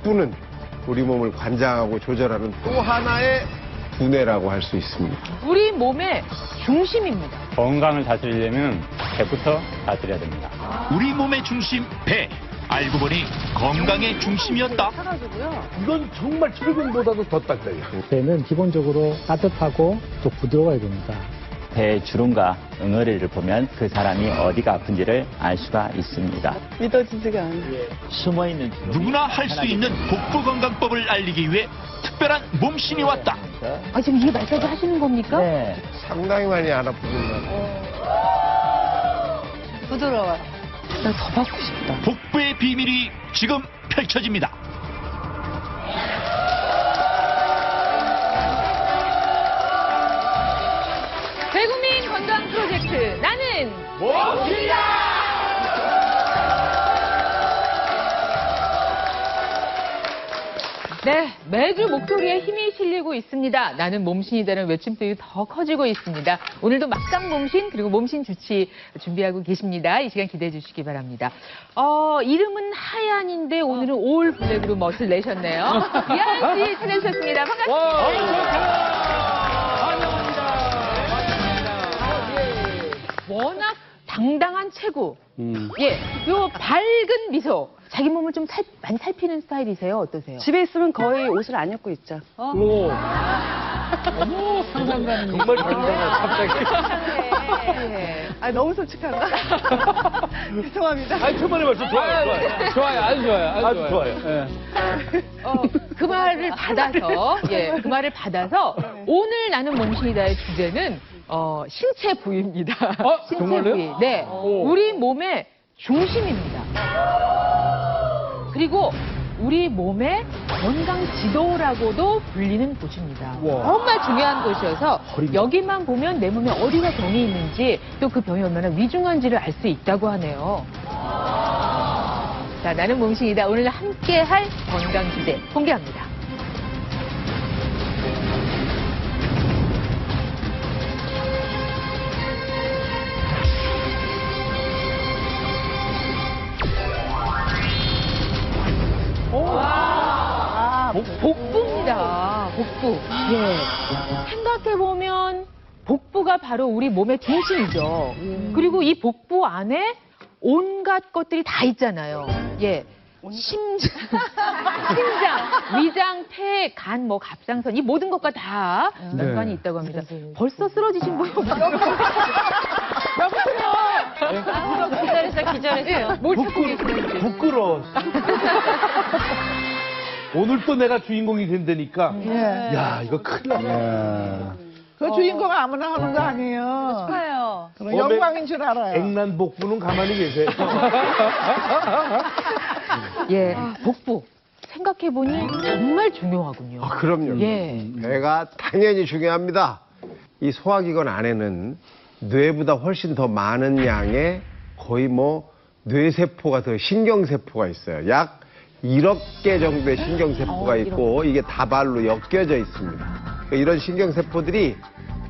복부는 우리 몸을 관장하고 조절하는 또 하나의 두뇌라고 할 수 있습니다. 우리 몸의 중심입니다. 건강을 다스리려면 배부터 다스려야 됩니다. 우리 몸의 중심 배. 알고 보니 건강의 중심이었다. 이건 정말 철근보다도 더 딱딱해요. 배는 기본적으로 따뜻하고 또 부드러워야 됩니다. 배의 주름과 응어리를 보면 그 사람이 어디가 아픈지를 알 수가 있습니다. 믿어지지가 않아요. 숨어있는 주름. 누구나 할 수 있는 복부 건강법을 알리기 위해 특별한 몸신이 왔다. 아, 지금 이게 마사지 하시는 겁니까? 네. 상당히 많이 안 아프지만 부드러워요. 나 더 받고 싶다. 복부의 비밀이 지금 펼쳐집니다. 대국민 건강 프로젝트 나는 네, 매주 목소리에 힘이 실리고 있습니다. 나는 몸신이다는 외침들이 더 커지고 있습니다. 오늘도 막상 몸신 그리고 몸신 주치 준비하고 계십니다. 이 시간 기대해 주시기 바랍니다. 이름은 하얀인데 오늘은 올 블랙으로 멋을 내셨네요. 이하연 씨 찾아주셨습니다. 반갑습니다. 워낙 당당한 체구. 예, 요 밝은 미소. 자기 몸을 좀 많이 살피는 스타일이세요? 어떠세요? 집에 있으면 거의 옷을 안 입고 있죠. 오. 어머, 상상가는 정말 당당한, 갑자기. 네. 아, 너무 솔직한가? 죄송합니다. 아니, 초반에 말씀 좋아요. 좋아요, 아주 좋아요, 아주 좋아요. 예. 그 말을 받아서, 그 말을 받아서 오늘 나는 몸신이다의 주제는 신체 부위입니다. 신체 정말요? 부위. 네, 우리 몸의 중심입니다. 그리고 우리 몸의 건강 지도라고도 불리는 곳입니다. 정말 중요한 곳이어서 여기만 보면 내 몸에 어디가 병이 있는지 또 그 병이 얼마나 위중한지를 알 수 있다고 하네요. 자, 나는 몸신이다. 오늘 함께할 건강 주제 공개합니다. 복부입니다. 복부. 예. 생각해보면 복부가 바로 우리 몸의 중심이죠. 그리고 이 복부 안에 온갖 것들이 다 있잖아요. 예. 심장, 위장, 폐, 간, 갑상선 이 모든 것과 다 연관이 있다고 합니다. 벌써 쓰러지신 분이 없어요. 여보세요. 기절했어. 뭘 찾고 계시는지. 부끄러워. 오늘 또 내가 주인공이 된다니까. 야, 이거 큰일 났네. 그 주인공 아무나 하는 거 아니에요. 축하해요. 영광인 줄 알아요. 액난 복부는 가만히 계세요. 예, 복부. 생각해보니 정말 중요하군요. 그럼요. 예. 배가 당연히 중요합니다. 이 소화기관 안에는 뇌보다 훨씬 더 많은 양의 거의 뇌세포가 더 신경세포가 있어요. 약 1억 개 정도의 신경세포가 있고 이게 다발로 엮여져 있습니다. 이런 신경세포들이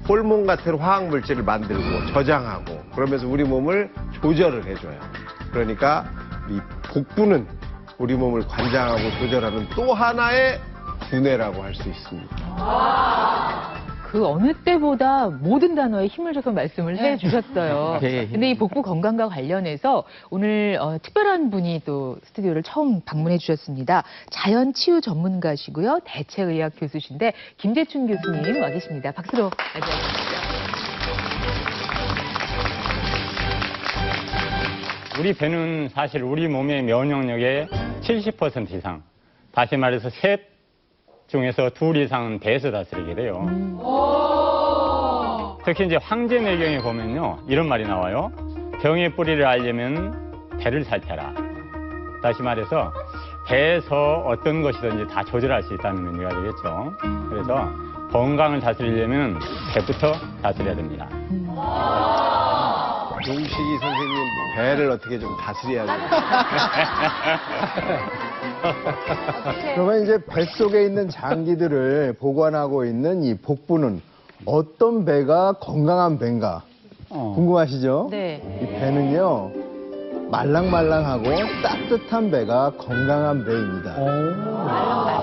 호르몬 같은 화학물질을 만들고 저장하고 그러면서 우리 몸을 조절을 해줘요. 그러니까 이 복부는 우리 몸을 관장하고 조절하는 또 하나의 두뇌라고 할 수 있습니다. 그 어느 때보다 모든 단어에 힘을 줘서 말씀을 해주셨어요. 근데 이 복부 건강과 관련해서 오늘 특별한 분이 또 스튜디오를 처음 방문해 주셨습니다. 자연치유 전문가시고요. 대체의학 교수신데 김재춘 교수님 와 계십니다. 박수로 맞이하겠습니다. 우리 배는 사실 우리 몸의 면역력의 70% 이상, 다시 말해서 셋 중에서 둘 이상은 배에서 다스리게 돼요. 특히 이제 황제내경에 보면요, 이런 말이 나와요. 병의 뿌리를 알려면 배를 살펴라. 다시 말해서 배에서 어떤 것이든지 다 조절할 수 있다는 의미가 되겠죠. 그래서 건강을 다스리려면 배부터 다스려야 됩니다. 용식이 선생님 배를 어떻게 좀 다스려야 돼요. 그러면 이제 뱃속에 있는 장기들을 보관하고 있는 이 복부는 어떤 배가 건강한 배인가 궁금하시죠? 네. 이 배는요 말랑말랑하고 따뜻한 배가 건강한 배입니다.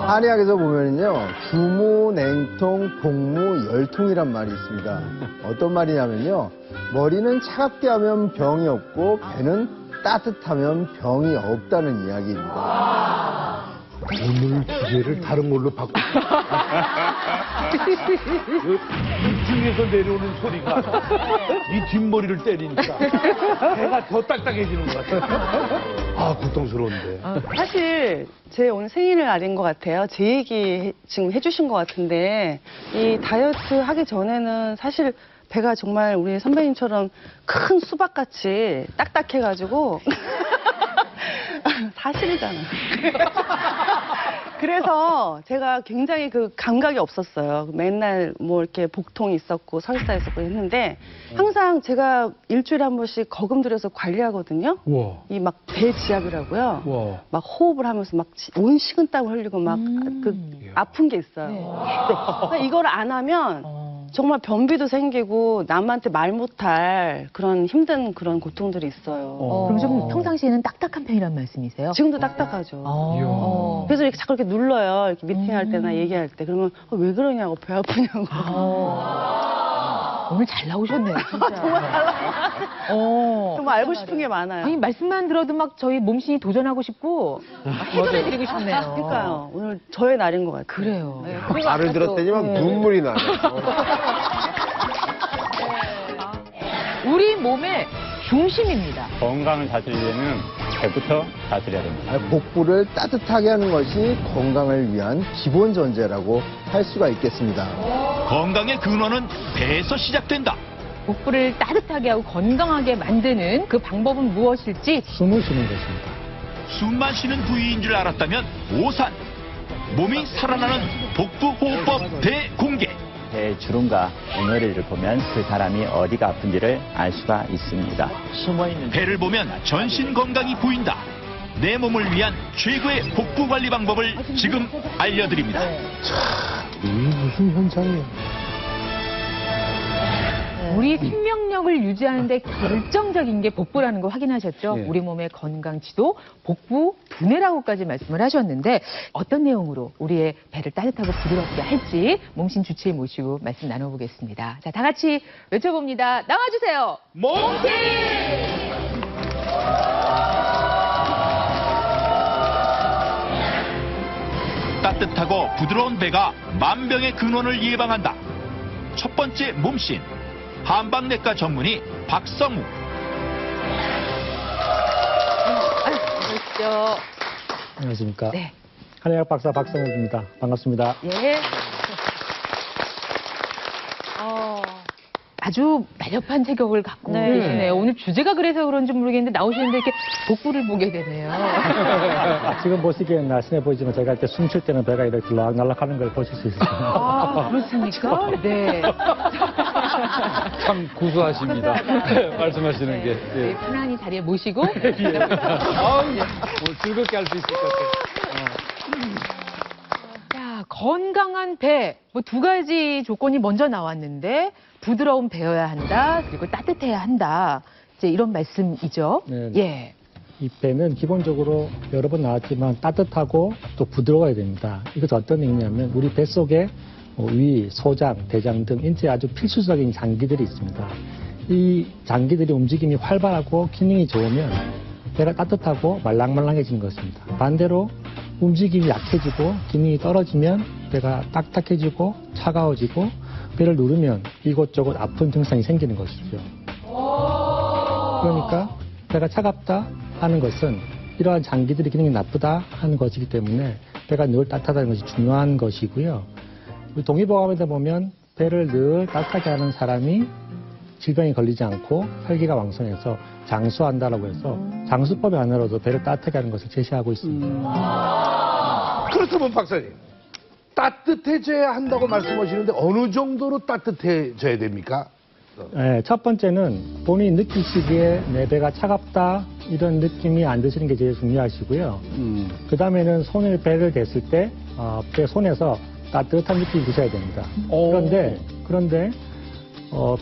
한의학에서 보면요, 주무, 냉통, 복무, 열통이란 말이 있습니다. 어떤 말이냐면요, 머리는 차갑게 하면 병이 없고 배는 따뜻하면 병이 없다는 이야기입니다. 오늘 주제를 다른 걸로 바꾸자. 등에서 내려오는 소리가 이 뒷머리를 때리니까 배가 더 딱딱해지는 것 같아요. 아, 고통스러운데. 사실 제 오늘 생일을 알린 것 같아요. 제 얘기 지금 해주신 것 같은데 이 다이어트 하기 전에는 사실 배가 정말 우리 선배님처럼 큰 수박같이 딱딱해가지고 사실이잖아. 그래서 제가 굉장히 그 감각이 없었어요. 맨날 뭐 이렇게 복통이 있었고 설사 있었고 했는데 항상 제가 일주일에 한 번씩 거금 들여서 관리하거든요. 우와. 이 막 배지압이라고요. 우와. 막 호흡을 하면서 막 온 식은땀 흘리고 막 그 아픈 게 있어요. 그러니까 이걸 안 하면 정말 변비도 생기고 남한테 말 못할 그런 힘든 그런 고통들이 있어요. 그럼 좀 평상시에는 딱딱한 편이란 말씀이세요? 지금도 딱딱하죠. 어. 그래서 이렇게 자꾸 이렇게 눌러요. 이렇게 미팅할 때나 얘기할 때. 그러면 왜 그러냐고, 배 아프냐고. 오늘 잘 나오셨네요, 진짜. 정말 잘 나와요. 정말 알고 싶은 게 많아요. 아니, 말씀만 들어도 막 저희 몸신이 도전하고 싶고 해결해드리고 싶네요. 그러니까요. 오늘 저의 날인 것 같아요. 그래요. 네. 말을 들었더니 막 눈물이 나네. 우리 몸의 중심입니다. 건강을 다스리려면 배부터 다스려야 됩니다. 복부를 따뜻하게 하는 것이 건강을 위한 기본 전제라고 할 수가 있겠습니다. 건강의 근원은 배에서 시작된다. 복부를 따뜻하게 하고 건강하게 만드는 그 방법은 무엇일지 숨을 쉬는 것입니다. 숨만 쉬는 부위인 줄 알았다면 오산. 몸이 살아나는 복부호흡법 대공개. 배의 주름과 응어리를 보면 그 사람이 어디가 아픈지를 알 수가 있습니다. 숨어있는 배를 보면 전신 건강이 보인다. 내 몸을 위한 최고의 복부 관리 방법을 지금 알려드립니다. 이게 무슨 현상이에요? 우리 생명력을 유지하는 데 결정적인 게 복부라는 거 확인하셨죠? 네. 우리 몸의 건강 지도 복부 두뇌라고까지 말씀을 하셨는데 어떤 내용으로 우리의 배를 따뜻하고 부드럽게 할지 몸신 주치의 모시고 말씀 나눠보겠습니다. 자, 다 같이 외쳐봅니다. 나와주세요. 몸신! 따뜻하고 부드러운 배가 만병의 근원을 예방한다. 첫 번째 몸신. 한방내과 전문의 박성우. 안녕하십시오. 안녕하십니까. 네. 한의학 박사 박성욱입니다. 반갑습니다. 예. 아주 날렵한 체격을 갖고 네. 계시네요. 오늘 주제가 그래서 그런지 모르겠는데 나오시는데 이렇게 복부를 보게 되네요. 지금 보시기에는 날씬해 보이지만 제가 이렇게 숨 쉴 때는 배가 이렇게 들락날락 하는 걸 보실 수 있습니다. 아, 그렇습니까? 네. 참 구수하십니다. 말씀하시는 게. 네, 편안히 자리에 모시고. 아우, 오늘 즐겁게 할 수 있을 것 같아요. 자, 건강한 배. 뭐 두 가지 조건이 먼저 나왔는데 부드러운 배여야 한다. 그리고 따뜻해야 한다. 이제 이런 말씀이죠. 네. 예. 이 배는 기본적으로 여러 번 나왔지만 따뜻하고 또 부드러워야 됩니다. 이것은 어떤 의미냐면 우리 뱃속에 위, 소장, 대장 등 인체에 아주 필수적인 장기들이 있습니다. 이 장기들이 움직임이 활발하고 기능이 좋으면 배가 따뜻하고 말랑말랑해지는 것입니다. 반대로 움직임이 약해지고 기능이 떨어지면 배가 딱딱해지고 차가워지고 배를 누르면 이곳저곳 아픈 증상이 생기는 것이죠. 그러니까 배가 차갑다 하는 것은 이러한 장기들의 기능이 나쁘다 하는 것이기 때문에 배가 늘 따뜻하다는 것이 중요한 것이고요. 우리 동의보감에다 보면 배를 늘 따뜻하게 하는 사람이 질병에 걸리지 않고 혈기가 왕성해서 장수한다라고 해서 장수법의 하나로도 배를 따뜻하게 하는 것을 제시하고 있습니다. 그렇다면 박사님, 따뜻해져야 한다고 말씀하시는데 어느 정도로 따뜻해져야 됩니까? 네, 첫 번째는 본인이 느끼시기에 내 배가 차갑다 이런 느낌이 안 드시는 게 제일 중요하시고요. 그 다음에는 손을 배를 댔을 때 배 손에서 따뜻한 느낌이 드셔야 됩니다. 그런데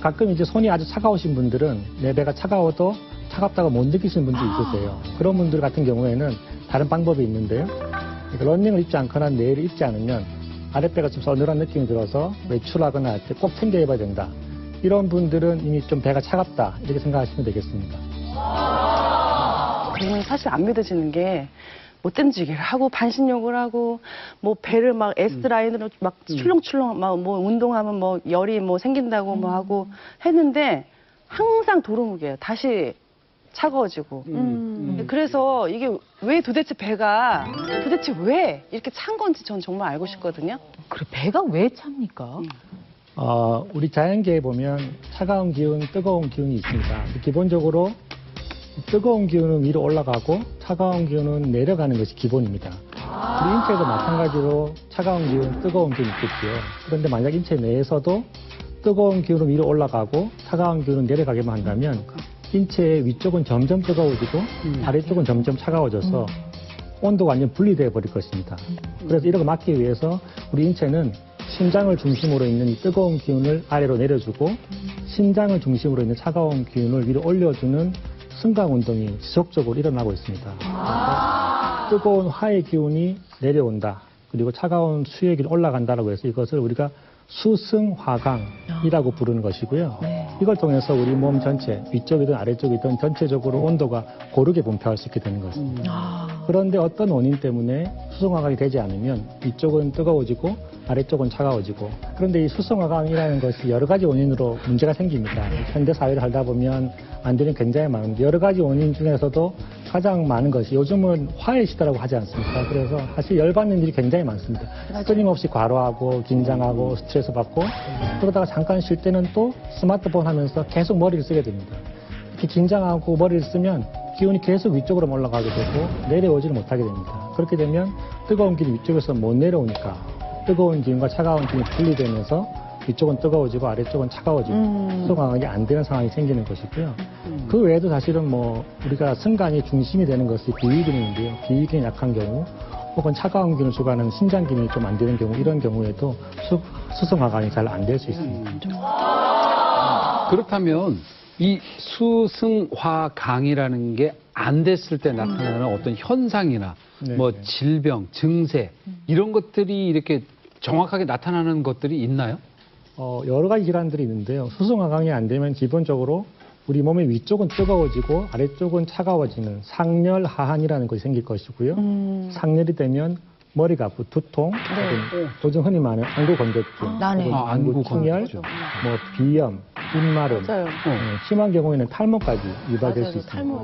가끔 이제 손이 아주 차가우신 분들은 내 배가 차가워도 차갑다고 못 느끼시는 분들이 있으세요. 그런 분들 같은 경우에는 다른 방법이 있는데요. 그러니까 러닝을 입지 않거나 내일을 입지 않으면 아랫배가 좀 서늘한 느낌이 들어서 외출하거나 할 때 꼭 챙겨 입어야 된다. 이런 분들은 이미 좀 배가 차갑다 이렇게 생각하시면 되겠습니다. 저는 사실 안 믿어지는 게 못됨지기를 하고 반신욕을 하고 뭐 배를 막 S 라인으로 막 출렁출렁 막 뭐 운동하면 뭐 열이 뭐 생긴다고 뭐 하고 했는데 항상 도루묵이에요. 다시 차가워지고. 그래서 이게 왜 도대체 배가 도대체 왜 이렇게 찬 건지 전 정말 알고 싶거든요. 그래, 배가 왜 찹니까? 우리 자연계에 보면 차가운 기운, 뜨거운 기운이 있습니다. 기본적으로 뜨거운 기운은 위로 올라가고 차가운 기운은 내려가는 것이 기본입니다. 우리 인체도 마찬가지로 차가운 기운, 뜨거운 기운이 있겠지요. 그런데 만약 인체 내에서도 뜨거운 기운은 위로 올라가고 차가운 기운은 내려가게만 한다면 인체의 위쪽은 점점 뜨거워지고 아래쪽은 점점 차가워져서 온도가 완전 분리되어 버릴 것입니다. 그래서 이런 거 막기 위해서 우리 인체는 심장을 중심으로 있는 이 뜨거운 기운을 아래로 내려주고 심장을 중심으로 있는 차가운 기운을 위로 올려주는 승강 운동이 지속적으로 일어나고 있습니다. 뜨거운 화의 기운이 내려온다. 그리고 차가운 수의 기운이 올라간다라고 해서 이것을 우리가 수승화강이라고 부르는 것이고요. 이걸 통해서 우리 몸 전체, 위쪽이든 아래쪽이든 전체적으로 온도가 고르게 분포할 수 있게 되는 것입니다. 그런데 어떤 원인 때문에 수승화강이 되지 않으면 위쪽은 뜨거워지고 아래쪽은 차가워지고, 그런데 이 수승화강이라는 것이 여러 가지 원인으로 문제가 생깁니다. 현대 사회를 살다 보면 안되는 굉장히 많은데 여러 가지 원인 중에서도 가장 많은 것이 요즘은 화해 시대라고 하지 않습니까? 그래서 사실 열받는 일이 굉장히 많습니다. 끊임없이 과로하고 긴장하고 스트레스 받고 그러다가 잠깐 쉴 때는 또 스마트폰 하면서 계속 머리를 쓰게 됩니다. 이렇게 긴장하고 머리를 쓰면 기운이 계속 위쪽으로 올라가게 되고 내려오지를 못하게 됩니다. 그렇게 되면 뜨거운 기운이 위쪽에서 못 내려오니까 뜨거운 기운과 차가운 기운이 분리되면서 위쪽은 뜨거워지고 아래쪽은 차가워지고 수승화강이 안 되는 상황이 생기는 것이고요. 그 외에도 사실은 뭐 우리가 승강의 중심이 되는 것이 비위균인데요. 비위균이 약한 경우 혹은 차가운 기운을 주관하는 신장 기능이 좀 안 되는 경우, 이런 경우에도 수승화강이 잘 안 될 수 있습니다. 그렇다면 이 수승화강이라는 게 안 됐을 때 나타나는 어떤 현상이나 뭐 질병, 증세 이런 것들이 이렇게 정확하게 나타나는 것들이 있나요? 여러 가지 질환들이 있는데요. 수승화강이 안 되면 기본적으로 우리 몸의 위쪽은 뜨거워지고 아래쪽은 차가워지는 상열하한이라는 것이 생길 것이고요. 상열이 되면 머리가 아프고 두통, 요즘 흔히 말하는 안구건조증, 안구충혈, 뭐 비염, 입마름, 심한 경우에는 탈모까지 유발될 수 있습니다.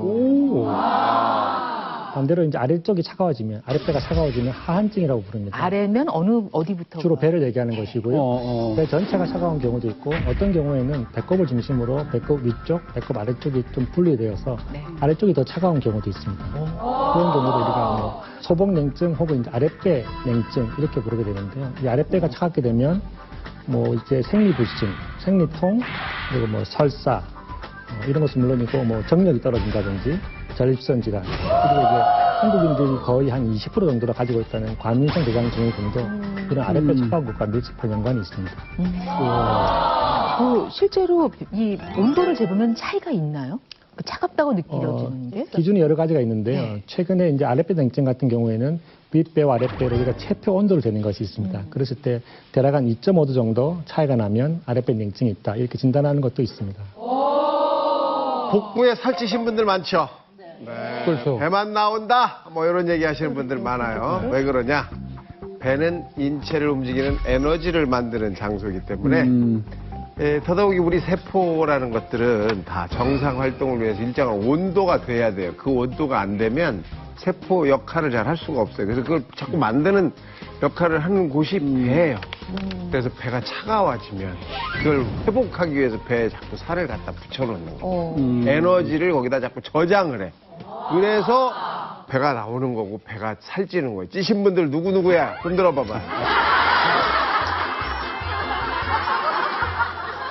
반대로 이제 아래쪽이 차가워지면, 아랫배가 차가워지면 하한증이라고 부릅니다. 아래면 어디부터? 주로 배를 얘기하는 것이고요. 배 전체가 차가운 경우도 있고, 어떤 경우에는 배꼽을 중심으로 배꼽 위쪽, 배꼽 아래쪽이 좀 분리되어서 아래쪽이 더 차가운 경우도 있습니다. 그런 경우도 우리가 뭐 소복냉증 혹은 이제 아랫배 냉증 이렇게 부르게 되는데요. 이 아랫배가 차갑게 되면 뭐 이제 생리불순, 생리통, 그리고 뭐 설사 이런 것은 물론이고 뭐 정력이 떨어진다든지 전립선 질환, 그리고 이제 한국인들이 거의 한 20% 정도를 가지고 있다는 과민성 대장증후군 등도 이런 아랫배 차가운 것과 밀접한 연관이 있습니다. 실제로 이 온도를 재보면 차이가 있나요? 그 차갑다고 느껴지는 게? 기준이 여러 가지가 있는데요. 최근에 이제 아랫배 냉증 같은 경우에는 윗배와 아랫배로 우리가 체표 온도를 재는 것이 있습니다. 그랬을 때 대략 한 2.5도 정도 차이가 나면 아랫배 냉증이 있다, 이렇게 진단하는 것도 있습니다. 복부에 살찌신 분들 많죠? 그렇죠. 배만 나온다, 뭐 이런 얘기 하시는 분들 많아요. 왜 그러냐? 배는 인체를 움직이는 에너지를 만드는 장소이기 때문에 더더욱이 우리 세포라는 것들은 다 정상 활동을 위해서 일정한 온도가 돼야 돼요. 그 온도가 안 되면 세포 역할을 잘 할 수가 없어요. 그래서 그걸 자꾸 만드는 역할을 하는 곳이 배예요. 그래서 배가 차가워지면 그걸 회복하기 위해서 배에 자꾸 살을 갖다 붙여놓는 거예요. 에너지를 거기다 자꾸 저장을 해. 그래서 배가 나오는 거고 배가 살찌는 거예요. 찌신 분들 누구누구야? 손 들어봐봐.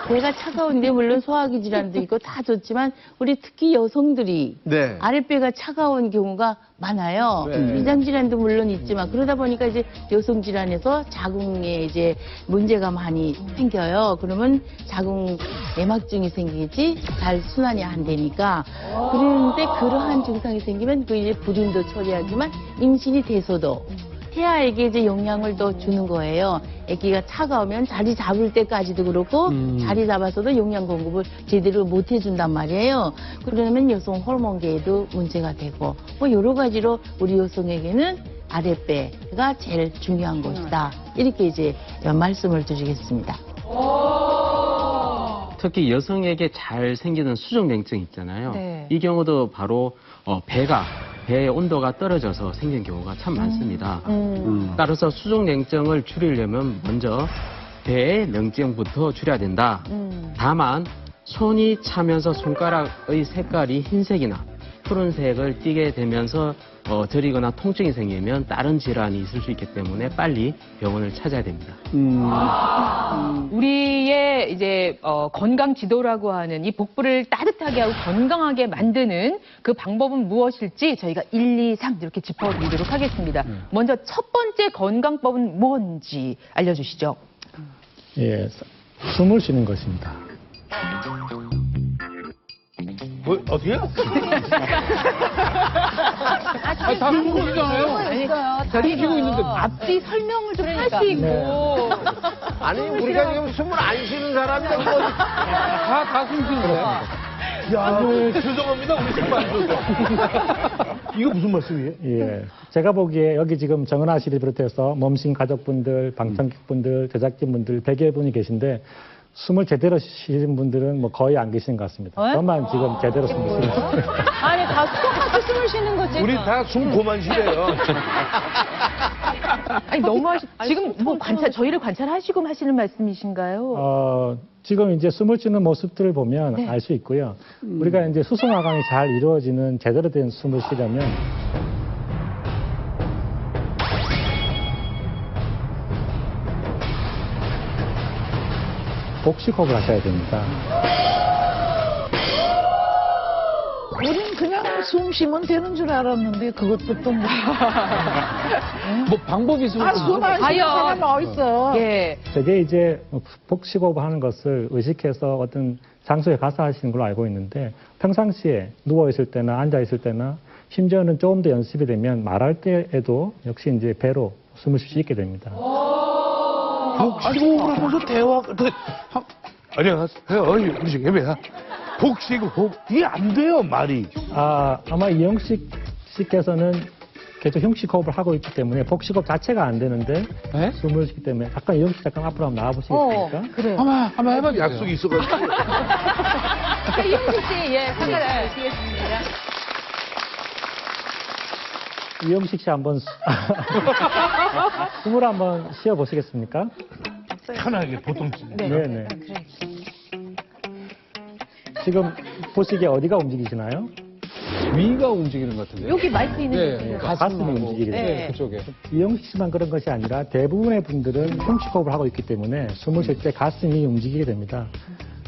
배가 차가운데 물론 소화기 질환도 있고 다 좋지만 우리 특히 여성들이 네. 아랫배가 차가운 경우가 많아요. 네. 위장 질환도 물론 있지만 그러다 보니까 이제 여성 질환에서 자궁에 이제 문제가 많이 생겨요. 그러면 자궁 내막증이 생기지 잘 순환이 안 되니까 그런데 그러한 증상이 생기면 그 이제 불임도 처리하지만 임신이 돼서도 태아에게 이제 영향을 더 주는 거예요. 아기가 차가우면 자리 잡을 때까지도 그렇고 자리 잡아서도 영양 공급을 제대로 못 해준단 말이에요. 그러면 여성 호르몬계에도 문제가 되고 뭐 여러 가지로 우리 여성에게는 아랫배가 제일 중요한 것이다. 이렇게 이제 말씀을 드리겠습니다. 특히 여성에게 잘 생기는 수족냉증 있잖아요. 네. 이 경우도 바로 배의 온도가 떨어져서 생긴 경우가 참 많습니다. 따라서 수족냉증을 줄이려면 먼저 배의 냉증부터 줄여야 된다. 다만 손이 차면서 손가락의 색깔이 흰색이나 푸른색을 띠게 되면서 저리거나 통증이 생기면 다른 질환이 있을 수 있기 때문에 빨리 병원을 찾아야 됩니다. 우리의 이제 건강 지도라고 하는 이 복부를 따뜻하게 하고 건강하게 만드는 그 방법은 무엇일지 저희가 1, 2, 3 이렇게 짚어보도록 하겠습니다. 먼저 첫 번째 건강법은 뭔지 알려주시죠. 예, 숨을 쉬는 것입니다. 뭐, 어떻게요? 다 숨고있잖아요. 저기 쉬고 있는데 앞뒤 설명을 좀 하시고. 네. 아니, 우리가 지금 숨을 안 쉬는 사람인데 뭐. 다 숨쉬는데. 야, 죄송합니다. 우리 정말 이거 무슨 말씀이에요? 예. 제가 보기에 여기 지금 정은아 씨를 비롯해서 몸신 가족분들, 방청객분들, 제작진분들 100여 분이 계신데 숨을 제대로 쉬는 분들은 뭐 거의 안 계시는 것 같습니다. 저만 지금 제대로 숨을 쉬는 것 같아요. 아니 다 똑같이 숨을 쉬는 거지. 우리 다 숨 고만 쉬래요. 아니 너무 지금 뭐 저희를 관찰하시고 하시는 말씀이신가요? 지금 이제 숨을 쉬는 모습들을 보면 알 수 있고요. 우리가 이제 수송하강이 잘 이루어지는 제대로 된 숨을 쉬려면 복식호흡을 하셔야 됩니다. 우린 그냥 숨 쉬면 되는 줄 알았는데 그것도 또 뭐. 뭐 방법이 있으면 숨 안 쉬는 사람 어딨어. 예. 되게 이제 복식호흡 하는 것을 의식해서 어떤 장소에 가서 하시는 걸로 알고 있는데 평상시에 누워있을 때나 앉아있을 때나 심지어는 조금 더 연습이 되면 말할 때에도 역시 이제 배로 숨을 쉴 수 있게 됩니다. 복식호흡을 하면서 대화, 안녕하세요. 우리 지금 예배야. 복식호흡, 이게 안 돼요, 말이. 아마 이영식 씨께서는 계속 흉식호흡을 하고 있기 때문에 복식호흡 자체가 안 되는데 숨을 쉬기 때문에 잠깐 이영식 잠깐 앞으로 한번 나와보시겠습니까? 그래요. 한번 해봐. 약속이 있어가지고. 이영식 씨, 예, 카메라 보시겠습니다. 이영식 씨 한번 숨을 한번 쉬어보시겠습니까? 편하게, 보통. 네네. 지금 보시기에 어디가 움직이시나요? 위가 움직이는 것 같은데. 여기 마이크 있는 네, 가슴이 움직이게 돼요. 네, 그쪽에. 이영식 씨만 그런 것이 아니라 대부분의 분들은 흉식호흡을 하고 있기 때문에 숨을 쉴 때 가슴이 움직이게 됩니다.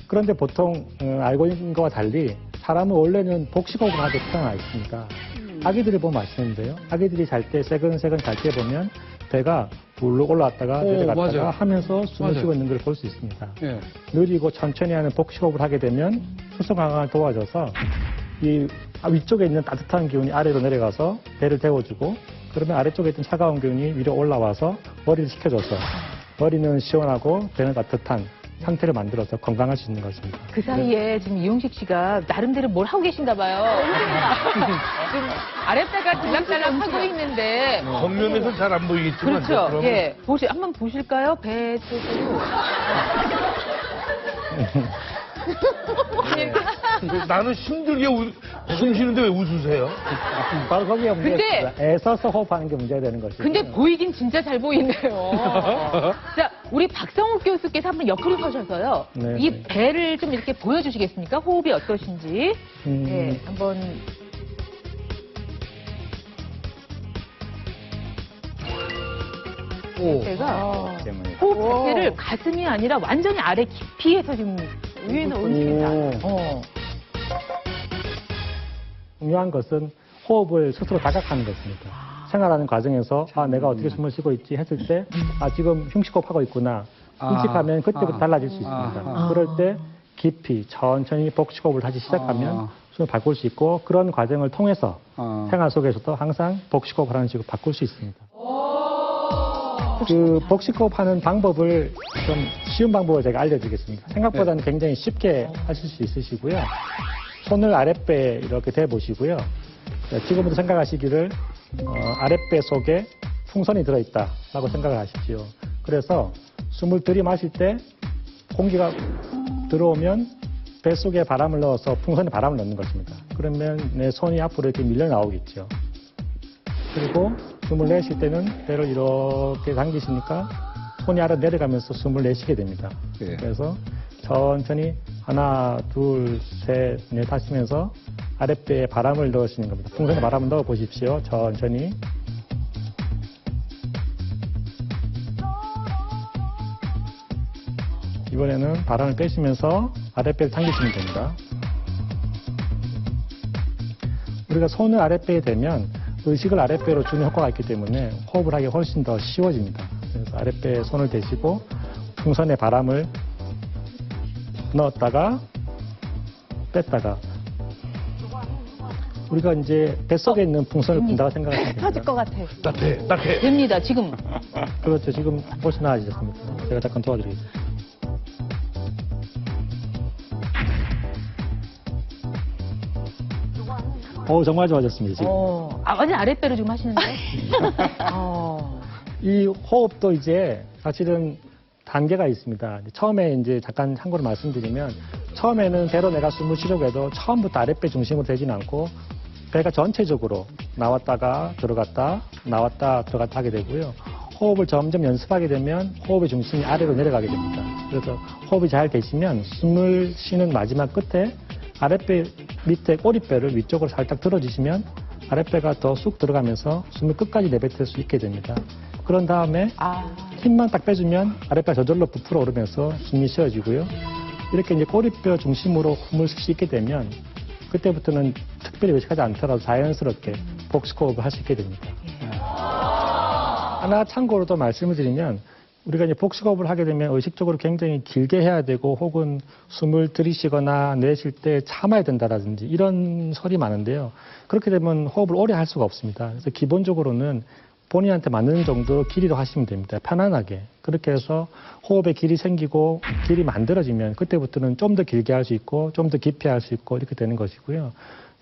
그런데 보통 알고 있는 것과 달리 사람은 원래는 복식호흡을 하게 태어나 있습니다. 아기들을 보면 아시는데요. 아기들이 잘 때 세근세근 잘 때 보면 배가 불룩 올라왔다가 내려갔다가 맞아요. 하면서 숨을 맞아요. 쉬고 있는 걸 볼 수 있습니다. 예. 느리고 천천히 하는 복식호흡을 하게 되면 수송강을 도와줘서 이 위쪽에 있는 따뜻한 기운이 아래로 내려가서 배를 데워주고 그러면 아래쪽에 있던 차가운 기운이 위로 올라와서 머리를 식혀줘서 머리는 시원하고 배는 따뜻한 상태를 만들어서 건강할 수 있는 것입니다. 그 사이에 지금 이용식 씨가 나름대로 뭘 하고 계신가 봐요. 지금 아랫배가 들락달락 하고 있는데. 정면에서 잘 안 보이겠지만. 그렇죠. 예. 한번 보실까요? 배 쪽으로. 나는 힘들게 숨 쉬는데 왜 웃으세요? 바로 거기가 문제가 근데- 있습니다. 애써서 호흡하는 게 문제가 되는 것이죠. 근데 보이긴 진짜 잘 보이네요. 자, 우리 박성욱 교수께서 한번 옆으로 서셔서요. 네, 이 네. 배를 좀 이렇게 보여주시겠습니까? 호흡이 어떠신지. 예, 한번. 배가 때문에. 호흡 자체를 가슴이 아니라 완전히 아래 깊이에서 지금 위에는 올리십니다. 중요한 것은 호흡을 스스로 자각하는 것입니다. 생활하는 과정에서 내가 어떻게 숨을 쉬고 있지 했을 때 지금 흉식호흡하고 있구나. 인식하면 그때부터 달라질 수 있습니다. 그럴 때 깊이 천천히 복식호흡을 다시 시작하면 숨을 바꿀 수 있고 그런 과정을 통해서 생활 속에서도 항상 복식호흡을 하는 식으로 바꿀 수 있습니다. 그 복식호흡 하는 방법을 좀 쉬운 방법을 제가 알려드리겠습니다. 생각보다는 굉장히 쉽게 하실 수 있으시고요. 손을 아랫배에 이렇게 대보시고요. 지금부터 생각하시기를 아랫배 속에 풍선이 들어있다라고 생각을 하십시오. 그래서 숨을 들이마실 때 공기가 들어오면 뱃속에 바람을 넣어서 풍선에 바람을 넣는 것입니다. 그러면 내 손이 앞으로 이렇게 밀려 나오겠죠. 그리고 숨을 내쉴 때는 배를 이렇게 당기시니까 손이 아래 내려가면서 숨을 내쉬게 됩니다. 그래서 천천히 하나, 둘, 셋, 넷 하시면서 아랫배에 바람을 넣으시는 겁니다. 풍선에 바람을 넣어 보십시오. 천천히. 이번에는 바람을 빼시면서 아랫배를 당기시면 됩니다. 우리가 손을 아랫배에 대면 의식을 아랫배로 주는 효과가 있기 때문에 호흡을 하기 훨씬 더 쉬워집니다. 그래서 아랫배에 손을 대시고 풍선에 바람을 넣었다가 뺐다가 우리가 이제 뱃속에 있는 풍선을 분다고 생각하시면 됩니다. 터질 것 같아. 따뜻해. 됩니다. 지금. 그렇죠. 지금 훨씬 나아지셨습니다. 제가 잠깐 도와드리겠습니다. 정말 좋아졌습니다, 지금. 완전 아랫배로 지금 하시는데? 이 호흡도 이제 사실은 단계가 있습니다. 처음에 이제 잠깐 참고로 말씀드리면 처음에는 배로 내가 숨을 쉬려고 해도 처음부터 아랫배 중심으로 되지는 않고 배가 전체적으로 나왔다가 들어갔다 나왔다 들어갔다 하게 되고요. 호흡을 점점 연습하게 되면 호흡의 중심이 아래로 내려가게 됩니다. 그래서 호흡이 잘 되시면 숨을 쉬는 마지막 끝에 아랫배 밑에 꼬리뼈를 위쪽으로 살짝 들어주시면 아랫배가 더 쑥 들어가면서 숨을 끝까지 내뱉을 수 있게 됩니다. 그런 다음에 힘만 딱 빼주면 아랫배가 저절로 부풀어 오르면서 숨이 쉬어지고요. 이렇게 이제 꼬리뼈 중심으로 숨을 쉴 수 있게 되면 그때부터는 특별히 의식하지 않더라도 자연스럽게 복식호흡을 할 수 있게 됩니다. 하나 참고로 또 말씀을 드리면 우리가 이제 복식호흡을 하게 되면 의식적으로 굉장히 길게 해야 되고 혹은 숨을 들이쉬거나 내쉴 때 참아야 된다라든지 이런 설이 많은데요. 그렇게 되면 호흡을 오래 할 수가 없습니다. 그래서 기본적으로는 본인한테 맞는 정도 길이로 하시면 됩니다. 편안하게. 그렇게 해서 호흡에 길이 생기고 길이 만들어지면 그때부터는 좀 더 길게 할 수 있고 좀 더 깊이 할 수 있고 이렇게 되는 것이고요.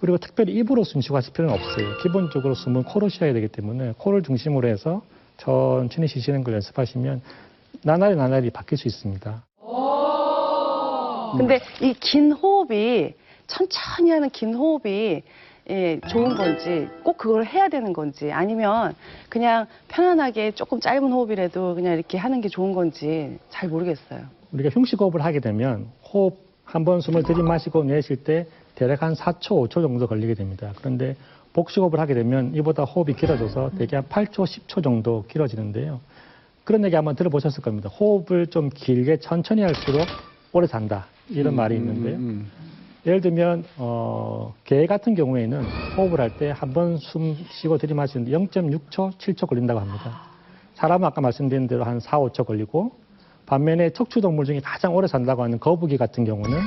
그리고 특별히 입으로 숨 쉬고 하실 필요는 없어요. 기본적으로 숨은 코로 쉬어야 되기 때문에 코를 중심으로 해서 천천히 쉬시는 걸 연습하시면 나날이 바뀔 수 있습니다. 근데 이 긴 호흡이 천천히 하는 긴 호흡이 좋은 건지 꼭 그걸 해야 되는 건지 아니면 그냥 편안하게 조금 짧은 호흡이라도 그냥 이렇게 하는 게 좋은 건지 잘 모르겠어요. 우리가 흉식호흡을 하게 되면 호흡 한 번 숨을 들이마시고 내쉴 때 대략 한 4초, 5초 정도 걸리게 됩니다. 그런데 복식호흡을 하게 되면 이보다 호흡이 길어져서 대개 한 8초, 10초 정도 길어지는데요. 그런 얘기 한번 들어보셨을 겁니다. 호흡을 좀 길게 천천히 할수록 오래 산다. 이런 말이 있는데요. 예를 들면 개 같은 경우에는 호흡을 할 때 한 번 숨 쉬고 들이마시는데 0.6초, 7초 걸린다고 합니다. 사람은 아까 말씀드린 대로 한 4, 5초 걸리고 반면에 척추동물 중에 가장 오래 산다고 하는 거북이 같은 경우는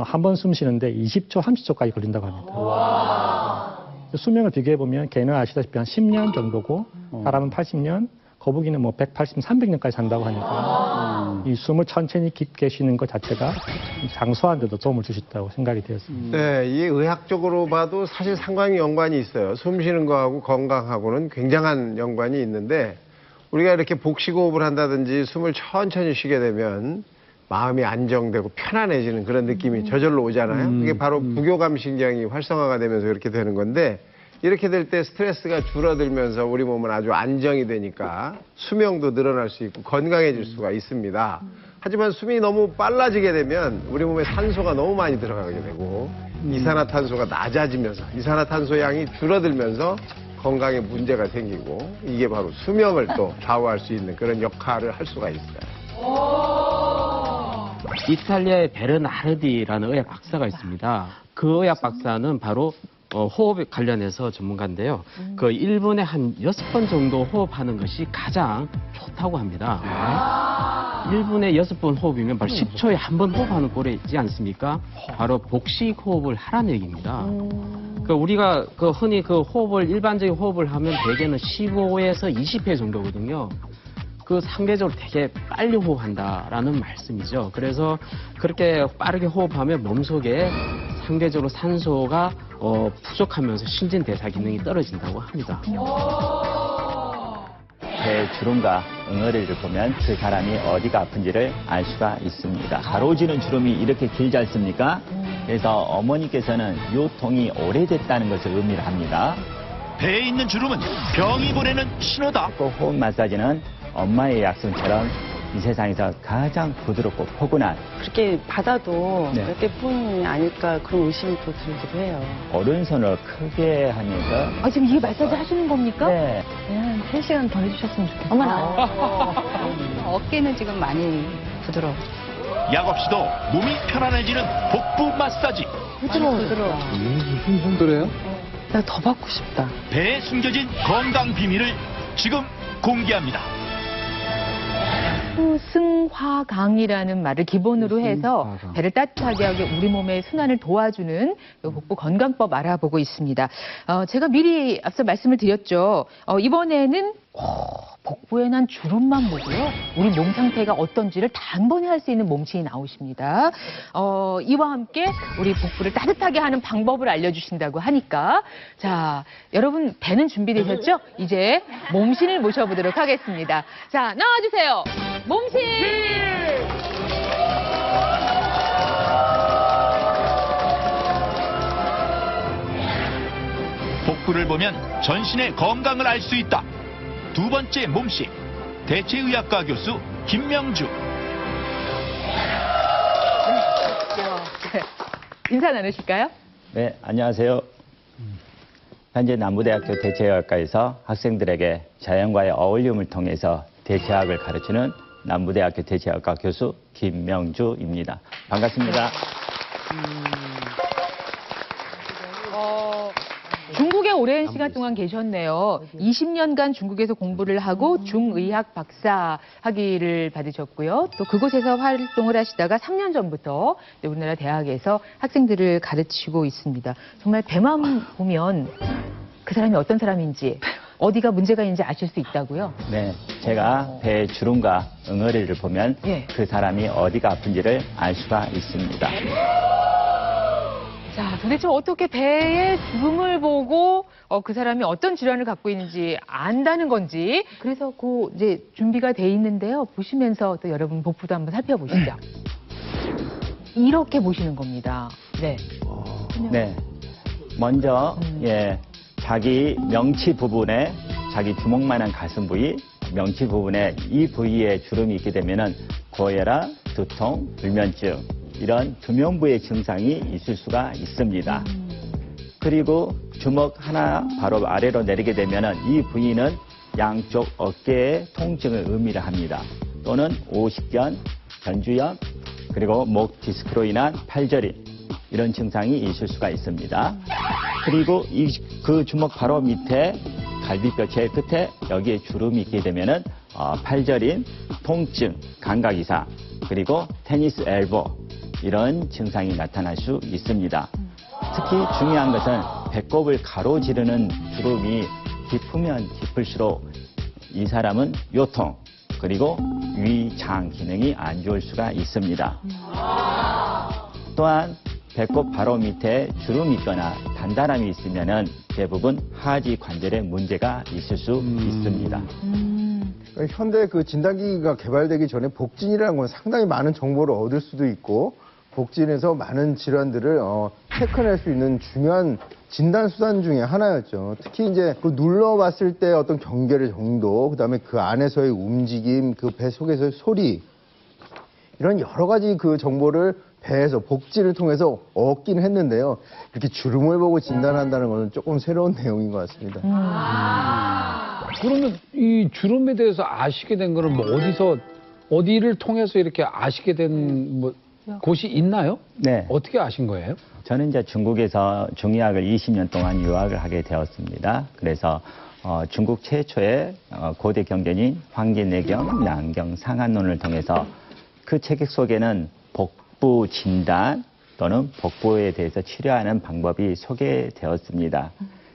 한 번 숨 쉬는데 20초, 30초까지 걸린다고 합니다. 수명을 비교해보면 개는 아시다시피 한 10년 정도고 사람은 80년, 거북이는 180, 300년까지 산다고 하니까 이 숨을 천천히 깊게 쉬는 것 자체가 장수하는 데도 도움을 주셨다고 생각이 되었습니다. 네, 이 의학적으로 봐도 사실 상관이 연관이 있어요. 숨 쉬는 거하고 건강하고는 굉장한 연관이 있는데 우리가 이렇게 복식호흡을 한다든지 숨을 천천히 쉬게 되면 마음이 안정되고 편안해지는 그런 느낌이 저절로 오잖아요. 그게 바로 부교감신경이 활성화가 되면서 그렇게 되는 건데 이렇게 될 때 스트레스가 줄어들면서 우리 몸은 아주 안정이 되니까 수명도 늘어날 수 있고 건강해질 수가 있습니다. 하지만 숨이 너무 빨라지게 되면 우리 몸에 산소가 너무 많이 들어가게 되고 이산화탄소가 낮아지면서 이산화탄소 양이 줄어들면서 건강에 문제가 생기고 이게 바로 수명을 또 좌우할 수 있는 그런 역할을 할 수가 있어요. 이탈리아의 베르나르디라는 의학 박사가 있습니다. 그 의학 박사는 바로 호흡 관련해서 전문가인데요. 그 1분에 한 6번 정도 호흡하는 것이 가장 좋다고 합니다. 1분에 6번 호흡이면 바로 10초에 한 번 호흡하는 꼴이 있지 않습니까? 바로 복식 호흡을 하라는 얘기입니다. 우리가 흔히 호흡을 일반적인 호흡을 하면 대개는 15에서 20회 정도거든요. 상대적으로 되게 빨리 호흡한다라는 말씀이죠. 그래서 그렇게 빠르게 호흡하면 몸속에 상대적으로 산소가 부족하면서 신진대사 기능이 떨어진다고 합니다. 배 주름과 응어리를 보면 그 사람이 어디가 아픈지를 알 수가 있습니다. 가로지는 주름이 이렇게 길지 않습니까? 그래서 어머니께서는 요통이 오래됐다는 것을 의미를 합니다. 배에 있는 주름은 병이 보내는 신호다. 호흡 마사지는 엄마의 약손처럼 이 세상에서 가장 부드럽고 포근한 그렇게 받아도 네. 몇 개뿐이 아닐까 그런 의심이 또 들기도 해요. 오른손을 크게 하면서 지금 이게 마사지 하시는 겁니까? 네. 한 3시간 더 해주셨으면 좋겠어요. 어머나. 어깨는 지금 많이 부드러워. 약 없이도 몸이 편안해지는 복부 마사지. 부드러워. 무슨 정도래요? 나 더 받고 싶다. 배에 숨겨진 건강 비밀을 지금 공개합니다. 승화강이라는 말을 기본으로 해서 배를 따뜻하게 하게 우리 몸의 순환을 도와주는 복부 건강법 알아보고 있습니다. 제가 미리 앞서 말씀을 드렸죠. 이번에는 복부에 난 주름만 보고요. 우리 몸 상태가 어떤지를 단번에 할 수 있는 몸신이 나오십니다. 이와 함께 우리 복부를 따뜻하게 하는 방법을 알려주신다고 하니까 자, 여러분 배는 준비되셨죠? 이제 몸신을 모셔보도록 하겠습니다. 자, 나와주세요. 몸신! 복부를 보면 전신의 건강을 알 수 있다. 두 번째 몸식, 대체의학과 교수 김명주. 인사 나누실까요? 네, 안녕하세요. 현재 남부대학교 대체의학과에서 학생들에게 자연과의 어울림을 통해서 대체학을 가르치는 남부대학교 대체학과 교수 김명주입니다. 반갑습니다. 중국에 오랜 시간 동안 계셨네요. 20년간 중국에서 공부를 하고 중의학 박사 학위를 받으셨고요. 또 그곳에서 활동을 하시다가 3년 전부터 우리나라 대학에서 학생들을 가르치고 있습니다. 정말 배만 보면 그 사람이 어떤 사람인지 어디가 문제가 있는지 아실 수 있다고요? 네, 제가 배의 주름과 응어리를 보면 그 사람이 어디가 아픈지를 알 수가 있습니다. 자, 도대체 어떻게 배의 주름을 보고 그 사람이 어떤 질환을 갖고 있는지 안다는 건지 그래서 이제 준비가 돼 있는데요. 보시면서 또 여러분 복부도 한번 살펴보시죠. 이렇게 보시는 겁니다. 네. 네. 먼저 자기 명치 부분에 자기 주먹만한 가슴 부위, 명치 부분에 이 부위에 주름이 있게 되면은 고혈압, 두통, 불면증 이런 두면부의 증상이 있을 수가 있습니다. 그리고 주먹 하나 바로 아래로 내리게 되면은 이 부위는 양쪽 어깨의 통증을 의미를 합니다. 또는 오십견, 견주염, 그리고 목 디스크로 인한 팔저림 이런 증상이 있을 수가 있습니다. 그리고 그 주먹 바로 밑에 갈비뼈 제일 끝에 여기에 주름이 있게 되면은 팔저림, 통증, 감각 이상, 그리고 테니스 엘보 이런 증상이 나타날 수 있습니다. 특히 중요한 것은 배꼽을 가로지르는 주름이 깊으면 깊을수록 이 사람은 요통, 그리고 위장 기능이 안 좋을 수가 있습니다. 또한 배꼽 바로 밑에 주름이 있거나 단단함이 있으면은 대부분 하지 관절에 문제가 있을 수 있습니다. 현대 그 진단기기가 개발되기 전에 복진이라는 건 상당히 많은 정보를 얻을 수도 있고 복진에서 많은 질환들을 체크할 수 있는 중요한 진단 수단 중에 하나였죠. 특히 이제 그 눌러봤을 때 어떤 경계의 정도, 그다음에 그 안에서의 움직임, 그 배 속에서의 소리 이런 여러 가지 그 정보를 배에서 복진을 통해서 얻긴 했는데요. 이렇게 주름을 보고 진단한다는 것은 조금 새로운 내용인 것 같습니다. 그러면 이 주름에 대해서 아시게 된 거는 뭐 어디를 통해서 이렇게 아시게 된 뭐 곳이 있나요? 네. 어떻게 아신 거예요? 저는 이제 중국에서 중의학을 20년 동안 유학을 하게 되었습니다. 그래서 중국 최초의 고대 경전인 황제내경, 난경, 상한론을 통해서 그 책 속에는 복부 진단 또는 복부에 대해서 치료하는 방법이 소개되었습니다.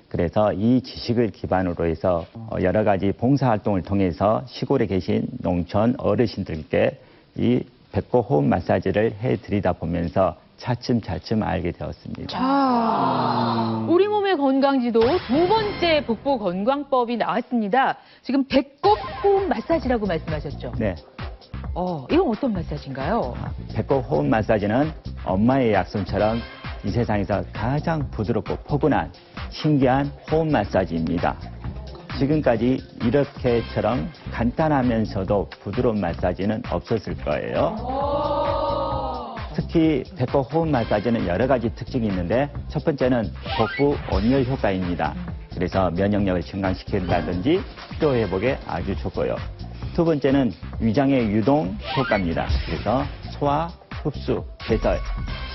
그래서 이 지식을 기반으로 해서 여러 가지 봉사활동을 통해서 시골에 계신 농촌 어르신들께 이 배꼽 호흡 마사지를 해드리다 보면서 차츰차츰 알게 되었습니다. 자, 우리 몸의 건강지도 두 번째 복부 건강법이 나왔습니다. 지금 배꼽 호흡 마사지라고 말씀하셨죠? 네. 이건 어떤 마사지인가요? 배꼽 호흡 마사지는 엄마의 약손처럼 이 세상에서 가장 부드럽고 포근한 신기한 호흡 마사지입니다. 지금까지 이렇게처럼 간단하면서도 부드러운 마사지는 없었을 거예요. 특히 배꼽 호흡 마사지는 여러 가지 특징이 있는데 첫 번째는 복부 온열 효과입니다. 그래서 면역력을 증강시킨다든지 피로 회복에 아주 좋고요. 두 번째는 위장의 유동 효과입니다. 그래서 소화, 흡수, 배설,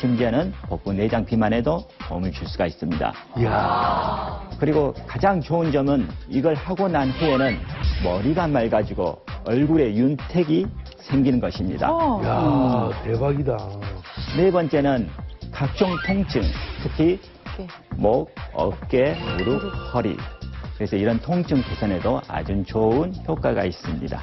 심지어는 복부 내장 비만에도 도움을 줄 수가 있습니다. 이야. 그리고 가장 좋은 점은 이걸 하고 난 후에는 머리가 맑아지고 얼굴에 윤택이 생기는 것입니다. 이야, 대박이다. 네 번째는 각종 통증, 특히 목, 어깨, 무릎, 허리. 그래서 이런 통증 개선에도 아주 좋은 효과가 있습니다.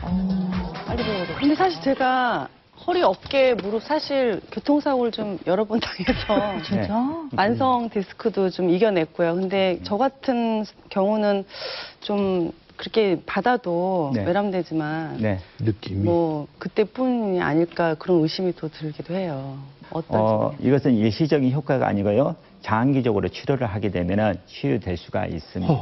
근데 사실 제가 허리, 어깨, 무릎 사실 교통사고를 좀 여러 번 당해서 진짜? 만성 디스크도 좀 이겨냈고요. 근데 저 같은 경우는 좀 그렇게 받아도 네. 외람되지만 네. 느낌이. 뭐 그때뿐이 아닐까 그런 의심이 또 들기도 해요. 어떤지. 이것은 일시적인 효과가 아니고요. 장기적으로 치료를 하게 되면 치유될 수가 있습니다.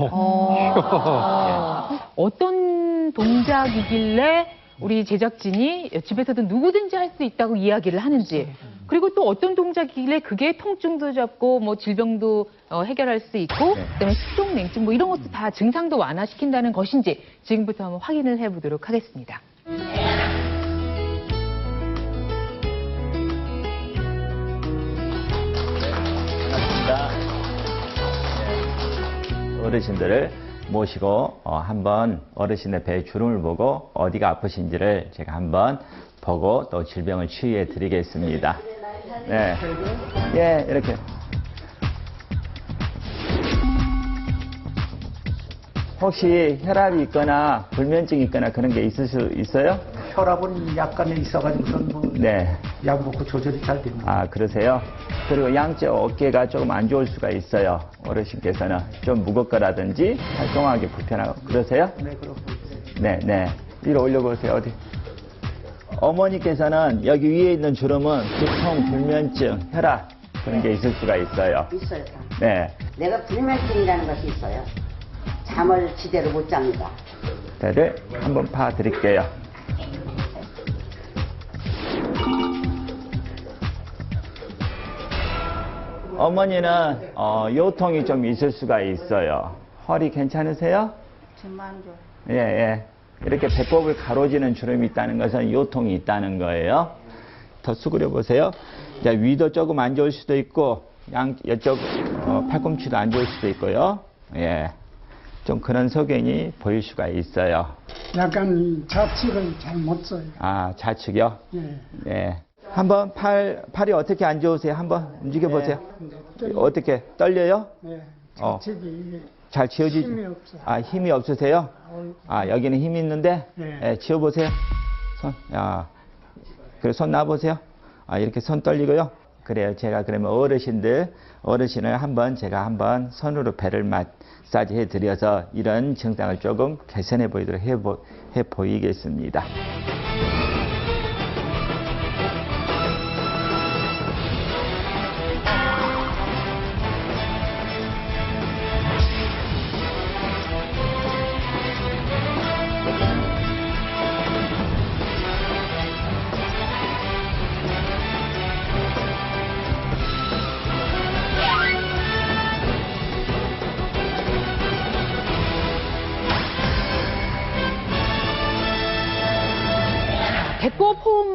어떤 동작이길래 우리 제작진이 집에서든 누구든지 할 수 있다고 이야기를 하는지, 그리고 또 어떤 동작이길래 그게 통증도 잡고 뭐 질병도 해결할 수 있고, 그다음에 수족냉증 뭐 이런 것도 다 증상도 완화시킨다는 것인지 지금부터 한번 확인을 해보도록 하겠습니다. 반갑습니다. 어르신들을 모시고 한번 어르신의 배의 주름을 보고 어디가 아프신지를 제가 한번 보고 또 질병을 치유해 드리겠습니다. 네. 예, 이렇게. 혹시 혈압이 있거나 불면증이 있거나 그런 게 있을 수 있어요? 혈압은 약간 있어가지고선 뭐 네. 약 먹고 조절이 잘 됩니다. 아, 그러세요? 그리고 양쪽 어깨가 조금 안 좋을 수가 있어요. 어르신께서는 좀 무겁거라든지 활동하기 불편하고 그러세요? 네, 그렇고. 네, 네. 위로 올려보세요. 어디? 어머니께서는 여기 위에 있는 주름은 두통, 불면증, 혈압 그런 게 있을 수가 있어요. 있어요. 네. 내가 불면증이라는 것이 있어요. 잠을 제대로 못 잡니다. 배를 한번 파 드릴게요. 어머니는 요통이 좀 있을 수가 있어요. 허리 괜찮으세요? 정말 안 좋아. 예, 예. 이렇게 배꼽을 가로지는 주름이 있다는 것은 요통이 있다는 거예요. 더 수그려 보세요. 자, 위도 조금 안 좋을 수도 있고, 이쪽 팔꿈치도 안 좋을 수도 있고요. 예. 좀 그런 소견이 보일 수가 있어요. 약간 좌측을 잘 못 써요. 아, 좌측이요? 예. 네. 한번 팔이 어떻게 안 좋으세요? 한번 움직여 보세요. 어떻게 떨려요? 네. 어. 좌측이 잘 지어지. 힘이 없어요. 아, 힘이 없으세요? 아, 여기는 힘이 있는데. 네. 예, 지어 보세요. 손. 야. 그래 손 놔 보세요. 아, 이렇게 손 떨리고요. 그래요. 제가 그러면 어르신을 한번 제가 한번 손으로 배를 마사지 해 드려서 이런 증상을 조금 개선해 보이도록 해 보이겠습니다.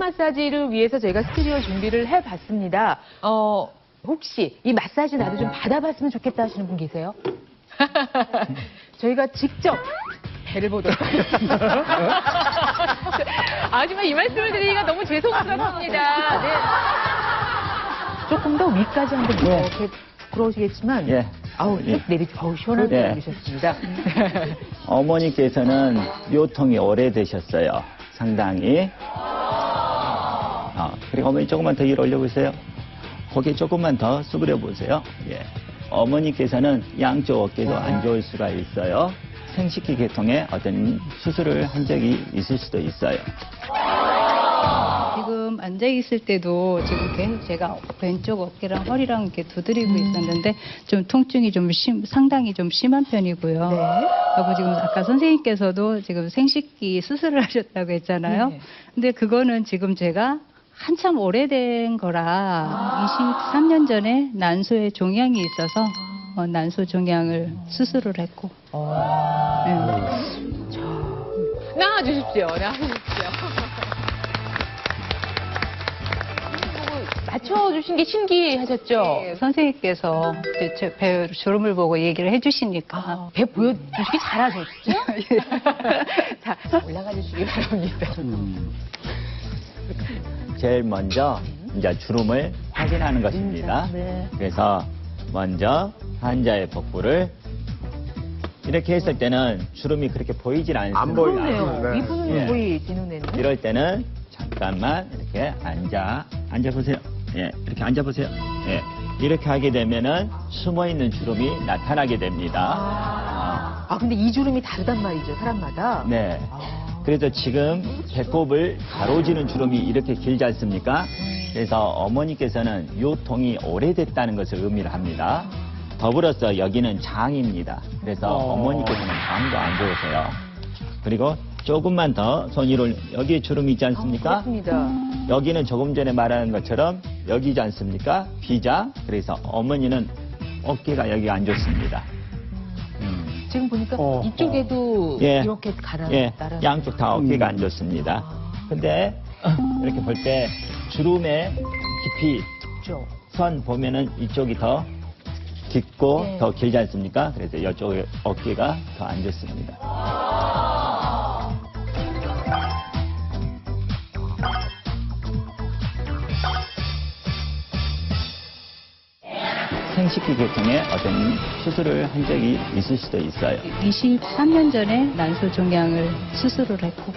마사지를 위해서 제가 스튜디오 준비를 해봤습니다. 혹시 이 마사지 나도 좀 받아봤으면 좋겠다 하시는 분 계세요? 저희가 직접 배를 보도록 하겠습니다. 하지만 이 말씀을 드리기가 너무 죄송스럽습니다. 네. 조금 더 위까지 한번 이렇게 부끄러우시겠지만 아우 쭉 내리죠. 어우 시원하게 내리셨습니다. 어머니께서는 요통이 오래되셨어요. 상당히. 그리고 어머니 조금만 더 위로 올려보세요. 고개 조금만 더 수그려 보세요. 어머니께서는 양쪽 어깨도 안 좋을 수가 있어요. 생식기 계통에 어떤 수술을 한 적이 있을 수도 있어요. 지금 앉아 있을 때도 지금 계속 제가 왼쪽 어깨랑 허리랑 이렇게 두드리고 있었는데 좀 통증이 좀 상당히 좀 심한 편이고요. 그리고 지금 아까 선생님께서도 지금 생식기 수술을 하셨다고 했잖아요. 근데 그거는 지금 제가 한참 오래된 거라 23년 전에 난소에 종양이 있어서 난소 종양을 수술을 했고. 나와주십시오. 맞춰주신 게 신기하셨죠? 네, 선생님께서 제 배 주름을 보고 얘기를 해주시니까. 배 보여주시기 잘하셨죠? 자, 올라가 주시기 바랍니다. 제일 먼저 이제 주름을 확인하는 것입니다. 그래서 먼저 환자의 복부를 이렇게 했을 때는 주름이 그렇게 보이질 않습니다. 안 보여요. 그러네요. 이분은 거의 제 눈에는. 이럴 때는 잠깐만 이렇게 앉아보세요. 이렇게 앉아보세요. 이렇게 하게 되면은 숨어있는 주름이 나타나게 됩니다. 근데 이 주름이 다르단 말이죠, 사람마다. 네. 그래서 지금 배꼽을 가로지는 주름이 이렇게 길지 않습니까? 그래서 어머니께서는 요통이 오래됐다는 것을 의미를 합니다. 더불어서 여기는 장입니다. 그래서 어머니께서는 장도 안 좋으세요. 그리고 조금만 더 손 위로 여기에 주름이 있지 않습니까? 그렇습니다. 여기는 조금 전에 말한 것처럼 여기지 않습니까? 비장. 그래서 어머니는 어깨가 여기가 안 좋습니다. 지금 보니까 이쪽에도 이렇게 따라. 양쪽 다 어깨가 안 좋습니다. 근데 이렇게 볼 때 주름의 깊이 선 보면은 이쪽이 더 깊고 더 길지 않습니까? 그래서 이쪽 어깨가 더 안 좋습니다. 생식기 계통에 어떤 수술을 한 적이 있을 수도 있어요. 23년 전에 난소 종양을 수술을 했고.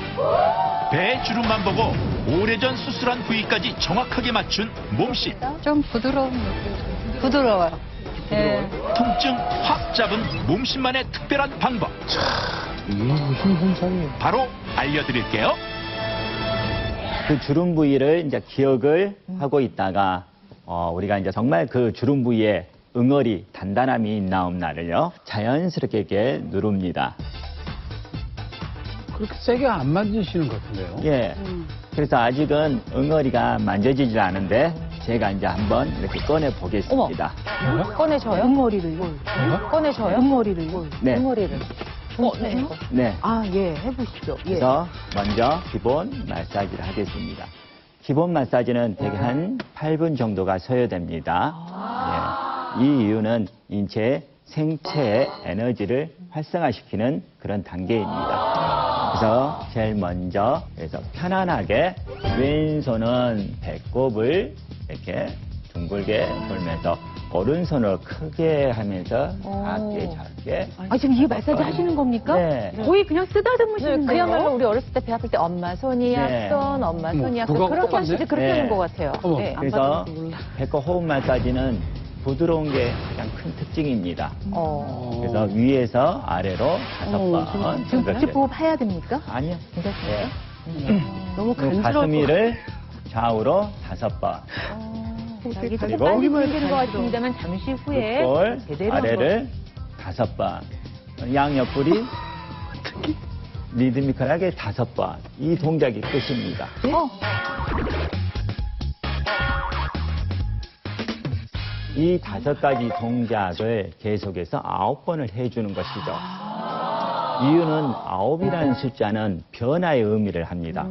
배 주름만 보고 오래전 수술한 부위까지 정확하게 맞춘 몸씨. 좀 부드러워요. 통증 확 잡은 몸씨만의 특별한 방법. 이게 무슨 현상이에요? 바로 알려드릴게요. 그 주름 부위를 이제 기억을 하고 있다가 우리가 이제 정말 그 주름 부위에 응어리, 단단함이 있나 없나를요 자연스럽게 이렇게 누릅니다. 그렇게 세게 안 만지시는 것 같은데요? 그래서 아직은 응어리가 만져지질 않은데 제가 이제 한번 이렇게 꺼내 보겠습니다. 꺼내줘요? 응어리를. 꺼내줘요? 응어리를. 네. 응어리를. 네. 해보시죠. 그래서 먼저 기본 마사지를 하겠습니다. 기본 마사지는 대개 한 8분 정도가 소요됩니다. 이 이유는 인체의 생체의 에너지를 활성화시키는 그런 단계입니다. 그래서 제일 먼저 그래서 편안하게 왼손은 배꼽을 이렇게 둥글게 돌면서 오른손을 크게 하면서 작게 작게. 지금 이게 마사지 하시는 겁니까? 네. 거의 그냥 쓰다듬으시는데요? 그야말로 우리 어렸을 때 배 아플 때 엄마 손이 앞선, 엄마 손이 앞선. 그렇게 하시지, 그렇게 하는 것 같아요. 그래서 배꼽 호흡 마사지는 부드러운 게 가장 큰 특징입니다. 그래서 위에서 아래로 5번. 지금 복식호흡 해야 됩니까? 아니요. 괜찮습니까? 너무 간지러울 가슴 위를 좌우로 5번. 그리고 빨리 풀리는 것 같습니다만 잠시 후에 볼 제대로 아래를 5번. 양옆구리 리드미컬하게 5번. 이 동작이 끝입니다. 이 5가지 동작을 계속해서 9번을 해주는 것이죠. 이유는 9이라는 숫자는 변화의 의미를 합니다.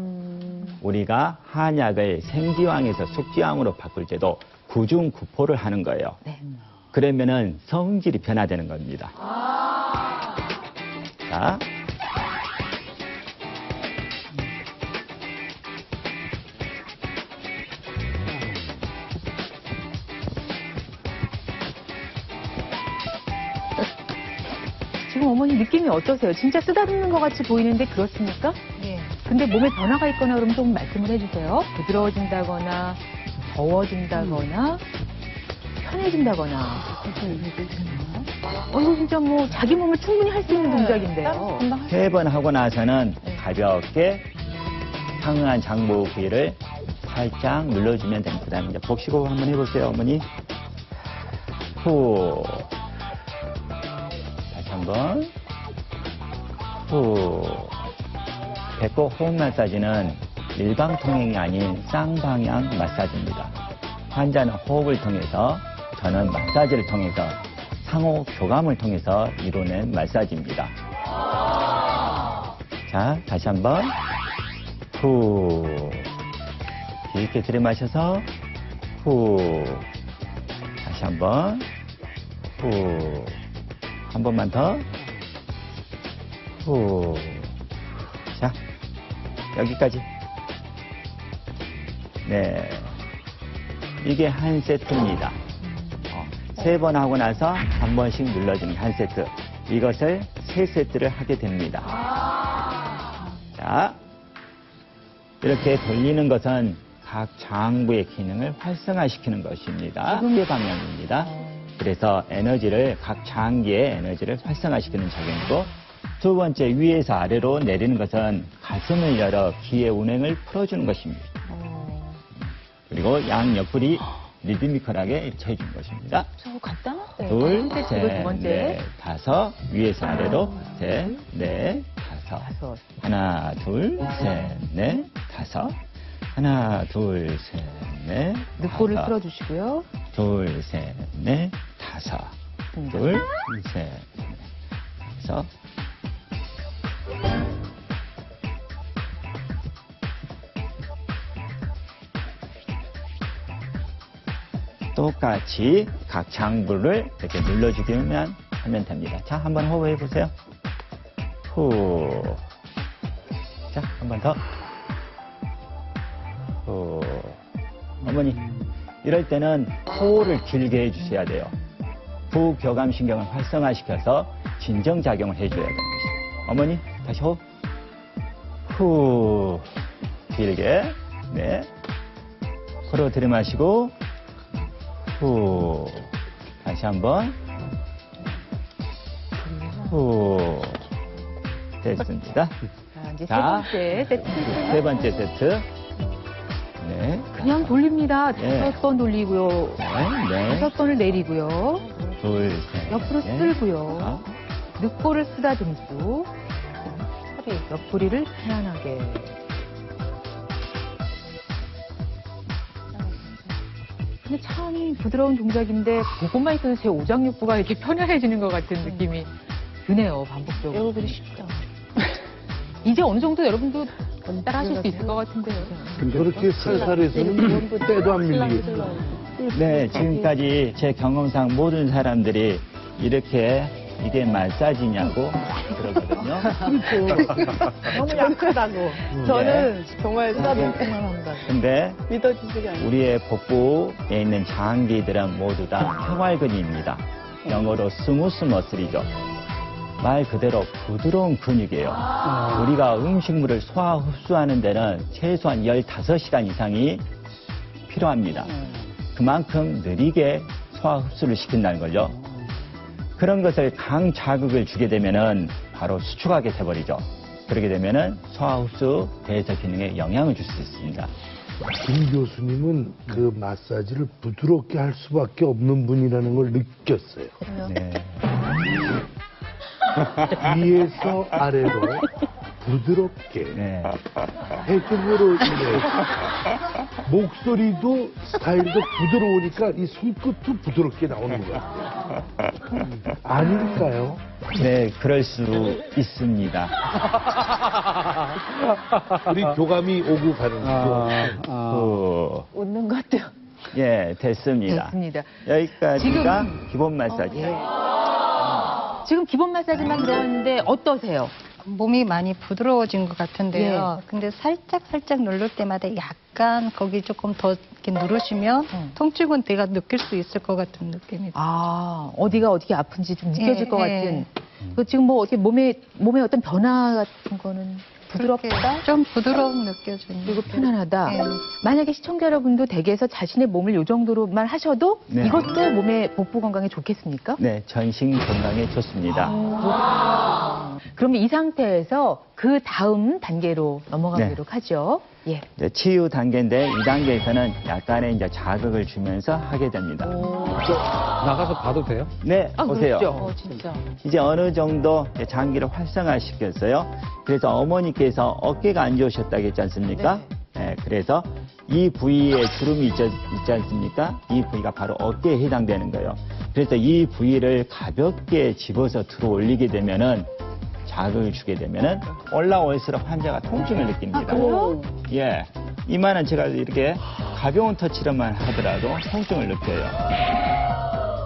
우리가 한약을 생지황에서 숙지황으로 바꿀 때도 구중구포를 하는 거예요. 네. 그러면은 성질이 변화되는 겁니다. 자. 지금 어머니 느낌이 어떠세요? 진짜 쓰다듬는 것 같이 보이는데 그렇습니까? 예. 근데 몸에 변화가 있거나 그러면 좀 말씀을 해주세요. 부드러워진다거나 더워진다거나 편해진다거나. 이거 진짜 뭐 자기 몸을 충분히 할 수 있는 동작인데요. 3번 하고 나서는 가볍게 상응한 장부 부위를 살짝 눌러주면 됩니다. 그다음에 이제 복식호흡 한번 해보세요, 어머니. 후. 다시 한번. 후. 배꼽 호흡 마사지는 일방통행이 아닌 쌍방향 마사지입니다. 환자는 호흡을 통해서, 저는 마사지를 통해서 상호 교감을 통해서 이루어낸 마사지입니다. 자, 다시 한번. 후. 깊게 들이마셔서 후. 다시 한번. 후. 한 번만 더. 후. 자, 여기까지. 네. 이게 한 세트입니다. 3번 하고 나서 한 번씩 눌러주는 한 세트. 이것을 3세트를 하게 됩니다. 자, 이렇게 돌리는 것은 각 장부의 기능을 활성화시키는 것입니다. 반대 방향입니다. 그래서 에너지를, 각 장기의 에너지를 활성화시키는 작용이고, 두 번째 위에서 아래로 내리는 것은 가슴을 열어 기의 운행을 풀어주는 것입니다. 그리고 양 옆구리 리드미컬하게 이렇게 해주는 것입니다. 저 간단하세요. 둘, 두 셋, 번째. 넷, 다섯. 위에서 아래로 셋, 넷, 다섯. 하나, 둘, 셋, 넷, 다섯. 하나, 둘, 셋, 넷, 늑골을 다섯. 풀어주시고요. 둘, 셋, 넷, 다섯. 둘, 셋, 넷, 다섯. 똑같이 각 장부를 이렇게 눌러주기만 하면 됩니다. 자, 한번 호흡해 보세요. 후. 자, 한 번 더. 후. 어머니, 이럴 때는 호흡을 길게 해주셔야 돼요. 부교감신경을 활성화시켜서 진정작용을 해줘야 되는 것이죠. 어머니, 다시 호흡. 후. 길게. 네. 코로 들이마시고, 후. 다시 한번. 후. 됐습니다. 이제 자, 세 번째 세트. 세 번째 세트. 네. 그냥 돌립니다. 네. 5번 돌리고요. 네. 6번을 내리고요. 둘, 셋. 옆으로 넷. 쓸고요. 늑골을 쓰다듬고 허리, 옆구리를 편안하게. 근데 참 부드러운 동작인데 그것만 있어도 제 오장육부가 이렇게 편안해지는 것 같은 느낌이 드네요. 반복적으로. 여러분이 쉽죠. 이제 어느 정도 여러분도 따라하실 수 있을 것 같은데요. 그렇게 살살해서는 때도 안 밀리겠죠. 네, 지금까지 제 경험상 모든 사람들이 이렇게 이게 마사지냐고 그러거든요. 너무 약하다고. 저는 정말 쓰다듬기만 한다. 근데 믿어지지가 않아요. 우리의 복부에 있는 장기들은 모두 다 평활근입니다. 영어로 스무스 머슬이죠. 말 그대로 부드러운 근육이에요. 우리가 음식물을 소화 흡수하는 데는 최소한 15시간 이상이 필요합니다. 그만큼 느리게 소화 흡수를 시킨다는 거죠. 그런 것을 강자극을 주게 되면은 바로 수축하게 돼버리죠. 그렇게 되면은 소화 흡수 대사 기능에 영향을 줄 수 있습니다. 김 교수님은 그 마사지를 부드럽게 할 수밖에 없는 분이라는 걸 느꼈어요. 네. 위에서 아래로 부드럽게 해줌으로 인해 목소리도 스타일도 부드러우니까 이 손끝도 부드럽게 나오는 것 같아요. 아닐까요? 네, 그럴 수 있습니다. 우리 교감이 오고 가는. 웃는 것도. 예, 됐습니다. 됐습니다. 여기까지가 지금- 기본 마사지. 지금 기본 마사지만 들어갔는데 어떠세요? 몸이 많이 부드러워진 것 같은데요. 근데 살짝 누를 때마다 약간 거기 조금 더 이렇게 누르시면 통증은 내가 느낄 수 있을 것 같은 느낌이. 아, 어디가 어떻게 아픈지 좀 느껴질 예, 것 예. 같은. 그 지금 뭐 어떻게 몸에 어떤 변화 같은 거는 부드럽다? 좀 부드러움 느껴져요. 그리고 편안하다. 네. 만약에 시청자 여러분도 댁에서 자신의 몸을 이 정도로만 하셔도 네. 이것도 몸의 복부 건강에 좋겠습니까? 네, 전신 건강에 좋습니다. 그러면 이 상태에서 그 다음 단계로 넘어가도록 하죠. 예. 이제 치유 단계인데 이 단계에서는 약간의 이제 자극을 주면서 하게 됩니다. 나가서 봐도 돼요? 네, 보세요. 그렇죠. 진짜. 이제 어느 정도 장기를 활성화시켰어요. 그래서 어머니께서 어깨가 안 좋으셨다고 했지 않습니까? 네, 그래서 이 부위에 주름이 있지 않습니까? 이 부위가 바로 어깨에 해당되는 거예요. 그래서 이 부위를 가볍게 집어서 들어 올리게 되면은 자극을 주게 되면은 올라올수록 환자가 통증을 느낍니다. 그래요? 예. 이만한 제가 이렇게 가벼운 터치로만 하더라도 통증을 느껴요.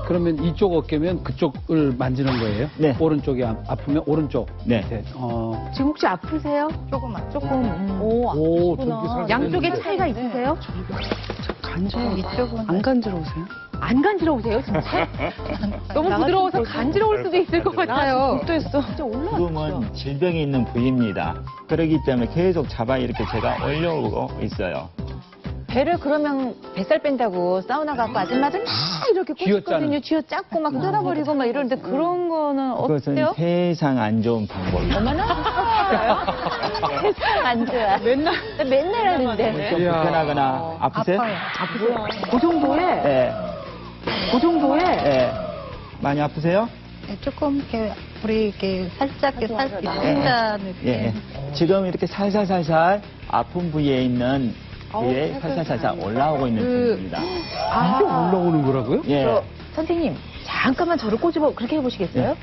그러면 이쪽 어깨면 그쪽을 만지는 거예요? 네. 오른쪽이 아프면 오른쪽. 네. 밑에. 지금 혹시 아프세요? 조금. 오, 저기 양쪽에 차이가 있으세요? 이쪽은 안 간지러우세요? 안 간지러우세요, 진짜? 너무 부드러워서 간지러울 수도 있을 것 같아요. 또 있어. 진짜 올라왔죠. 주름은 질병이 있는 부위입니다. 그렇기 때문에 계속 잡아 이렇게 제가 올려오고 있어요. 배를 그러면 뱃살 뺀다고 사우나 가고 아줌마들 막 이렇게 꼬집거든요. 쥐어짰고 막 뜯어버리고 막 이러는데 그런 거는 그것은 없대요? 세상 안 좋은 방법입니다. 어머나? 세상 안 좋아. 맨날 하는데. 좀 불편하거나 아프세요? 아프세요? 그 정도에? 네. 그 정도에? 네. 많이 아프세요? 네, 조금 이렇게 우리 이렇게 살짝 뜬다 느낌. 예. 지금 이렇게 살살살살 아픈 부위에 있는 부위에 살살살살 올라오고 있는 중입니다. 아, 올라오는 거라고요? 예. 선생님, 잠깐만 저를 꼬집어 그렇게 해보시겠어요?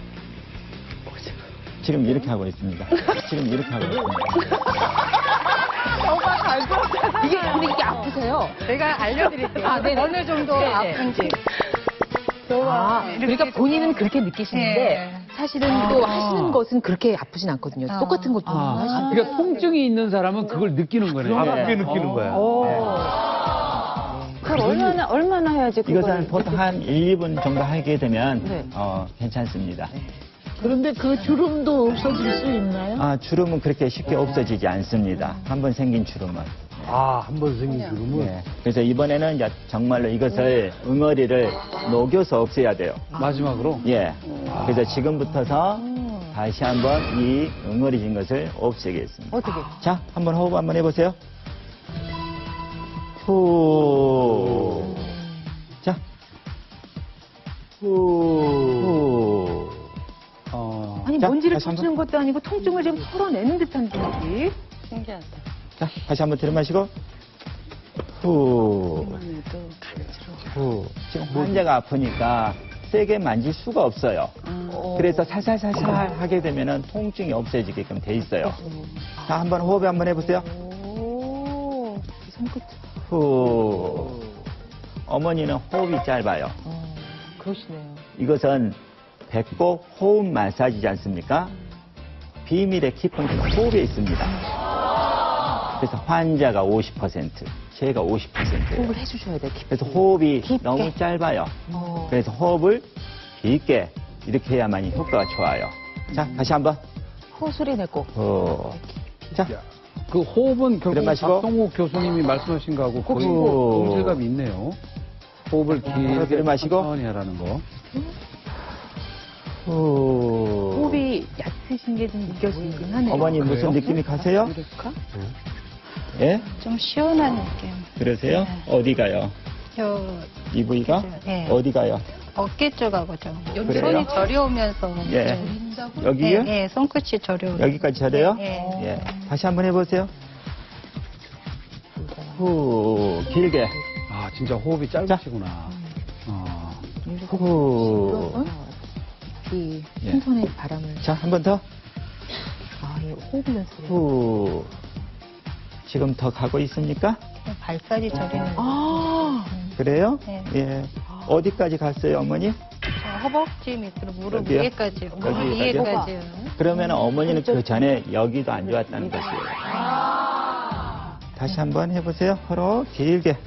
지금 이렇게 하고 있습니다. 지금 이렇게 하고 있습니다. 근데 이게 아프세요? 제가 알려드릴게요. 아, 네. 어느 정도 네네. 아픈지. 그러니까 본인은 그렇게 느끼시는데 네. 사실은 또 하시는 것은 그렇게 아프진 않거든요. 똑같은 것도 하시는 그러니까 통증이 있는 사람은 그걸 느끼는 거네요. 정확하게 느끼는 거야. 그걸 얼마나 해야지 그걸. 이것은 보통 한 1, 2분 정도 하게 되면 네. 괜찮습니다. 그런데 그 주름도 없어질 수 있나요? 아, 주름은 그렇게 쉽게 없어지지 않습니다. 한번 생긴 주름은. 한 번 생긴 주름은. 네. 그래서 이번에는 이제 정말로 이것을 응어리를 녹여서 없애야 돼요. 마지막으로? 예. 그래서 지금부터서 다시 한번 이 응어리진 것을 없애겠습니다. 어떻게? 자, 한번 호흡 한번 해보세요. 후. 자. 후. 아니 자, 먼지를 다시 한번. 터치는 것도 아니고 통증을 지금 털어내는 듯한 느낌. 신기하다. 자, 다시 한번 들이마시고. 후. 후. 지금 환자가 아프니까 세게 만질 수가 없어요. 그래서 살살살살 하게 되면은 통증이 없어지게끔 돼 있어요. 자, 한번 호흡 한번 해보세요. 후. 어머니는 호흡이 짧아요. 그러시네요. 이것은 배꼽 호흡 마사지지 않습니까? 비밀의 키포인트는 호흡에 있습니다. 그래서 환자가 50%, 제가 50%예요. 호흡을 해주셔야 돼요. 그래서 호흡이 너무 짧아요. 그래서 호흡을 깊게 이렇게 해야만이 효과가 좋아요. 자, 다시 한번. 호소리 내고. 자, 그 호흡은 결국 마시고. 박동욱 교수님이 말씀하신 거하고 거의 후. 동질감이 있네요. 호흡을 길게 들이마시고. 천천히 하라는 거. 호흡이 얕으신 게 좀 느껴지긴 하네요. 어머니 무슨 느낌이 가세요? 예? 좀 시원한 느낌. 그러세요? 어디 가요? 이 부위가? 네. 어디 가요? 어깨 쪽하고 좀 그래요? 손이 저려오면서 예. 여기요? 네, 손끝이 저려오고 여기까지 저래요? 네. 예. 다시 한번 해보세요. 후, 길게. 아, 진짜 호흡이 짧으시구나. 후. 이 예. 풍선의 바람을. 자, 한 번 더. 아, 이 호흡 연습. 후. 지금 더 가고 있습니까? 발까지 저리는. 그래요? 네. 예. 어디까지 갔어요, 어머니? 허벅지 밑으로 무릎 여기요? 위에까지. 무릎 여기까지요? 위에까지. 그러면 어머니는 그 전에 여기도 안 좋았다는 것이에요. 다시 한번 해보세요. 허로 길게.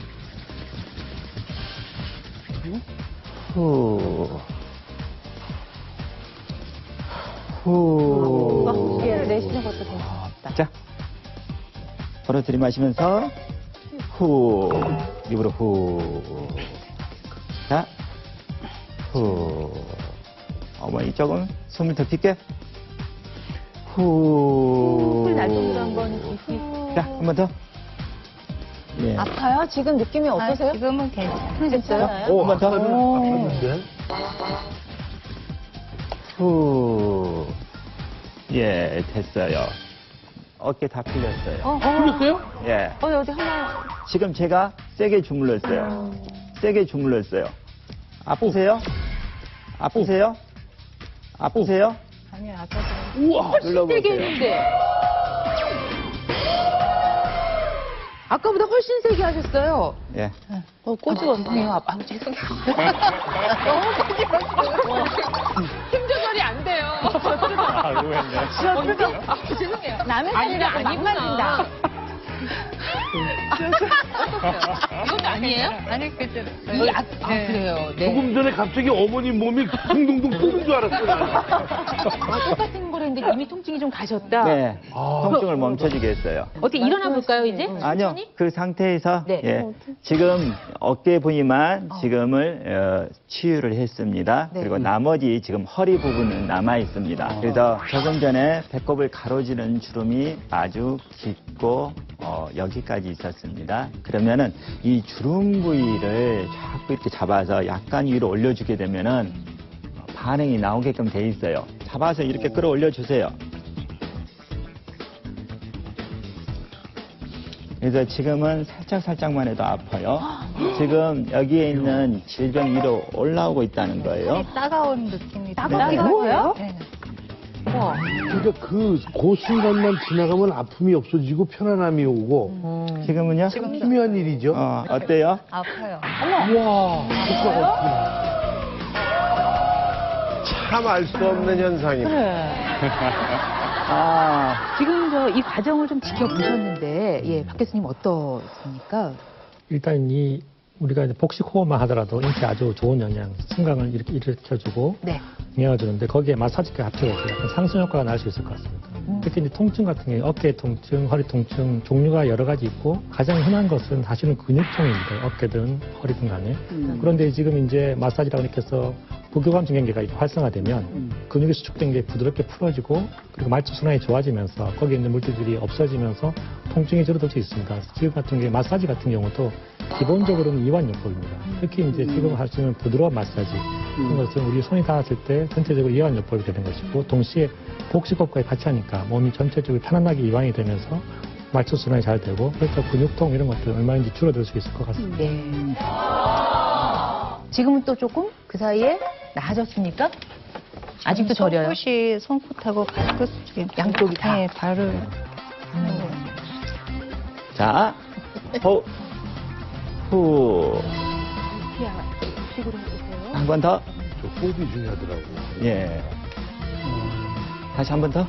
후. 후. 숨을 내쉬는 것도 괜찮다. 자. 허로 들이마시면서 후. 입으로 후. 자. 후. 어머니 조금 숨을 더 깊게. 후. 숨을 날동으로 한번 깊이. 자, 한 번 더. 예. 아파요? 지금 느낌이 어떠세요? 지금은 괜찮아요? 한 번 더. 아팠는데? 후. 예, 됐어요. 어깨 다 풀렸어요. 풀렸어요? 예. 어디 하나. 지금 제가 세게 주물렀어요. 세게 주물렀어요. 아프세요? 아프세요? 아프세요? 아니, 아파서. 우와. 눌러보세요. 세게 했는데. 아까보다 훨씬 세게 하셨어요. 예. 꼬집었네요. 아빠. 죄송해요. 너무 세게 하셨어요. 힘 조절이 안 돼요. 아, 의외네. 죄송해요. 남의 아니라 살이라고 아니구나. 나빠진다. 이것도 아니에요? 아니, 그죠. 그래요. 네. 조금 전에 갑자기 어머니 몸이 둥둥둥 뜨는 줄 알았어요. 똑같은 걸 했는데 이미 통증이 좀 가셨다. 네. 통증을 멈춰지게 했어요. 어떻게 일어나 볼까요, 이제? 아니요. 그 상태에서 네. 예, 지금 어깨 부위만 지금을 치유를 했습니다. 네. 그리고 나머지 지금 허리 부분은 남아 있습니다. 그래서 조금 전에 배꼽을 가로지르는 주름이 아주 깊고 여기까지 있었습니다. 그러면은 이 주름 부위를 자꾸 이렇게 잡아서 약간 위로 올려주게 되면은 반응이 나오게끔 돼 있어요. 잡아서 이렇게 끌어올려 주세요. 그래서 지금은 살짝만 해도 아파요. 지금 여기에 있는 질병 위로 올라오고 있다는 거예요. 따가운 느낌이. 따가워요? 네. 그러니까 그 순간만 지나가면 아픔이 없어지고 편안함이 오고. 지금은요? 참 희미한 일이죠. 어때요? 아파요. 우와. 효과가 없구나. 참 알 수 없는 현상입니다. 그래. 지금 이 과정을 좀 지켜보셨는데, 예, 박 교수님 어떻습니까? 일단 우리가 이제 복식 호흡만 하더라도 인체에 아주 좋은 영향, 승강을 이렇게 일으켜주고 네. 영향을 거기에 마사지가 합쳐져서 약간 상승 효과가 날 수 있을 것 같습니다. 특히 이제 통증 같은 경우에 어깨 통증, 허리 통증 종류가 여러 가지 있고 가장 흔한 것은 사실은 근육통입니다. 어깨든 허리든 간에. 그런데 지금 이제 마사지라고 이렇게 해서 부교감 정경계가 활성화되면 근육이 수축된 게 부드럽게 풀어지고 그리고 말초 순환이 좋아지면서 거기에 있는 물질들이 없어지면서 통증이 줄어들 수 있습니다. 지금 같은 경우에 마사지 같은 경우도 기본적으로는 이완요법입니다. 특히 이제 지금 할 수 있는 부드러운 마사지 이런 것은 우리 손이 닿았을 때 전체적으로 이완요법이 되는 것이고 동시에 복식호흡까지 같이 하니까 몸이 전체적으로 편안하게 이완이 되면서 말초 순환이 잘 되고 그래서 근육통 이런 것들 얼마든지 줄어들 수 있을 것 같습니다. 네. 지금은 또 조금 그 사이에 나아졌습니까? 아직도 저려요? 손끝하고 발끝 쪽에 양쪽이 다? 네, 발을. 자, 후. 식으로 해주세요. 한 번 더. 저 호흡이 중요하더라고요. 예. 다시 한 번 더.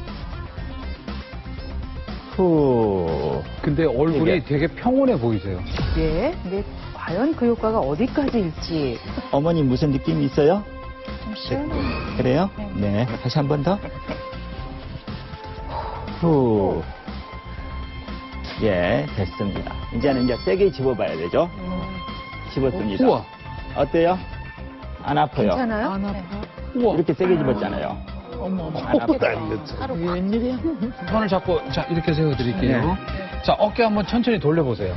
후. 근데 얼굴이 되게 평온해 보이세요. 예. 근데 과연 그 효과가 어디까지일지. 어머니 무슨 느낌이 있어요? 좀 시원해. 그래요? 네. 다시 한 번 더. 후. 예, 됐습니다. 이제는 세게 집어봐야 되죠? 집었습니다. 우와. 어때요? 안 아파요? 괜찮아요? 안 아파. 우와. 이렇게 세게 집었잖아요. 안 아파요. 웬일이야? 손을 잡고, 자, 이렇게 세워드릴게요. 자, 어깨 한번 천천히 돌려보세요.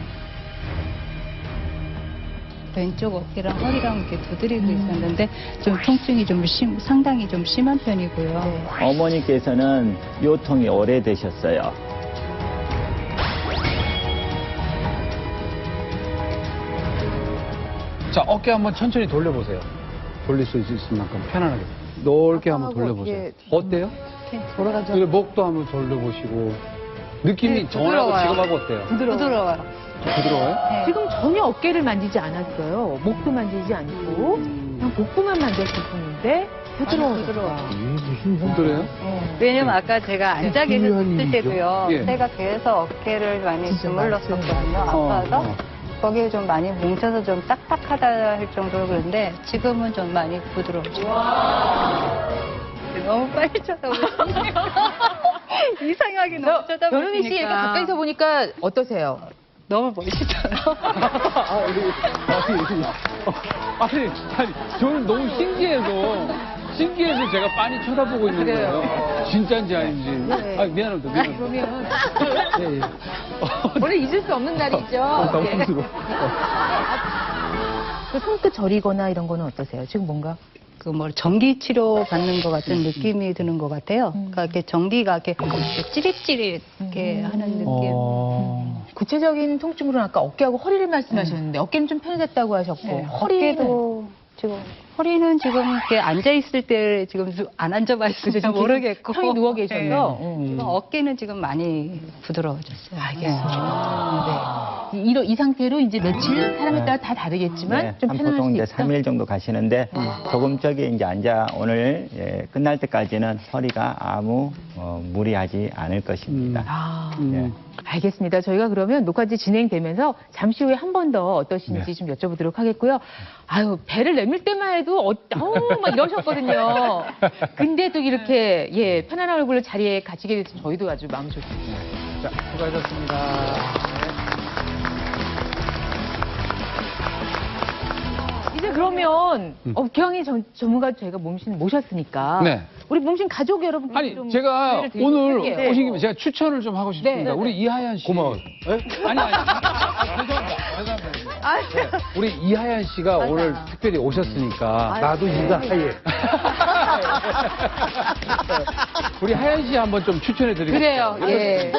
왼쪽 어깨랑 허리랑 이렇게 두드리고 있었는데 좀 통증이 좀 상당히 좀 심한 편이고요. 어머니께서는 요통이 오래되셨어요. 자, 어깨 한번 천천히 돌려보세요. 돌릴 수 있을 만큼 편안하게. 넓게 한번 돌려보세요. 어때요? 돌아가죠. 그리고 목도 한번 돌려보시고 느낌이 네, 전하고 부드러워요. 지금하고 어때요? 부드러워요. 부드러워요? 지금 전혀 어깨를 만지지 않았어요. 목도 만지지 않고 그냥 복부만 만졌을 뿐인데 부드러워요. 무슨 힘들어요? 왜냐면 아까 제가 앉아 계셨을 때도요. 예. 제가 계속 어깨를 많이 주물렀었거든요. 아파서. 거기에 좀 많이 뭉쳐서 좀 딱딱하다 할 정도로 그런데 지금은 좀 많이 부드러워져요. 너무 빨리 쳐다보시네요. 이상하게 너무 쳐다보시니까. 변은희 씨 이렇게 가까이서 보니까 어떠세요? 너무 멋있어요. 아니, 저는 너무 신기해서 제가 빤히 쳐다보고 있는 거예요. 진짜인지 아닌지. 네. 아, 미안합니다. 그러면 예, 예. 원래 잊을 수 없는 날이죠. 당황스러워. 그 손끝 저리거나 이런 거는 어떠세요? 지금 뭔가? 그 뭐 전기 치료 받는 것 같은 느낌이 드는 것 같아요. 그러니까 이렇게 전기가 이렇게 찌릿찌릿하게 하는 느낌. 구체적인 통증으로는 아까 어깨하고 허리를 말씀하셨는데 어깨는 좀 편해졌다고 하셨고 네, 허리는 어깨도 지금 허리는 지금 이렇게 앉아 있을 때 지금 안 앉아봐 있어서 잘 모르겠고 편히 누워 계셔서 지금 어깨는 지금 많이 부드러워졌어요. 알겠습니다. 네. 이 상태로 이제 며칠 사람에 따라 다 다르겠지만 네, 좀 한 편안할 보통 수 이제 있다. 3일 정도 가시는데 조금 저기 이제 앉아 오늘 끝날 때까지는 허리가 아무 무리하지 않을 것입니다. 예. 알겠습니다. 저희가 그러면 녹화지 진행되면서 잠시 후에 한 번 더 어떠신지 좀 여쭤보도록 하겠고요. 아유, 배를 내밀 때만 해도 막 이러셨거든요. 근데 또 이렇게 편안한 얼굴로 자리에 갇히게 돼서 저희도 아주 마음 좋습니다. 자, 수고하셨습니다. 이제 그러면 기왕이 전문가 저희가 몸신 모셨으니까 네. 우리 몸신 가족 여러분들 아니, 좀 제가 기회를 드리도록 오늘 할게요. 오신 김에 제가 추천을 좀 하고 싶습니다. 네. 우리 이하연 씨. 고마워요. 아니. 죄송합니다. 네, 우리 이하연 씨가 오늘 특별히 오셨으니까. 나도 이하얘. 우리 하연 씨 한번 좀 추천해 드리겠습니다. 그래요. 예.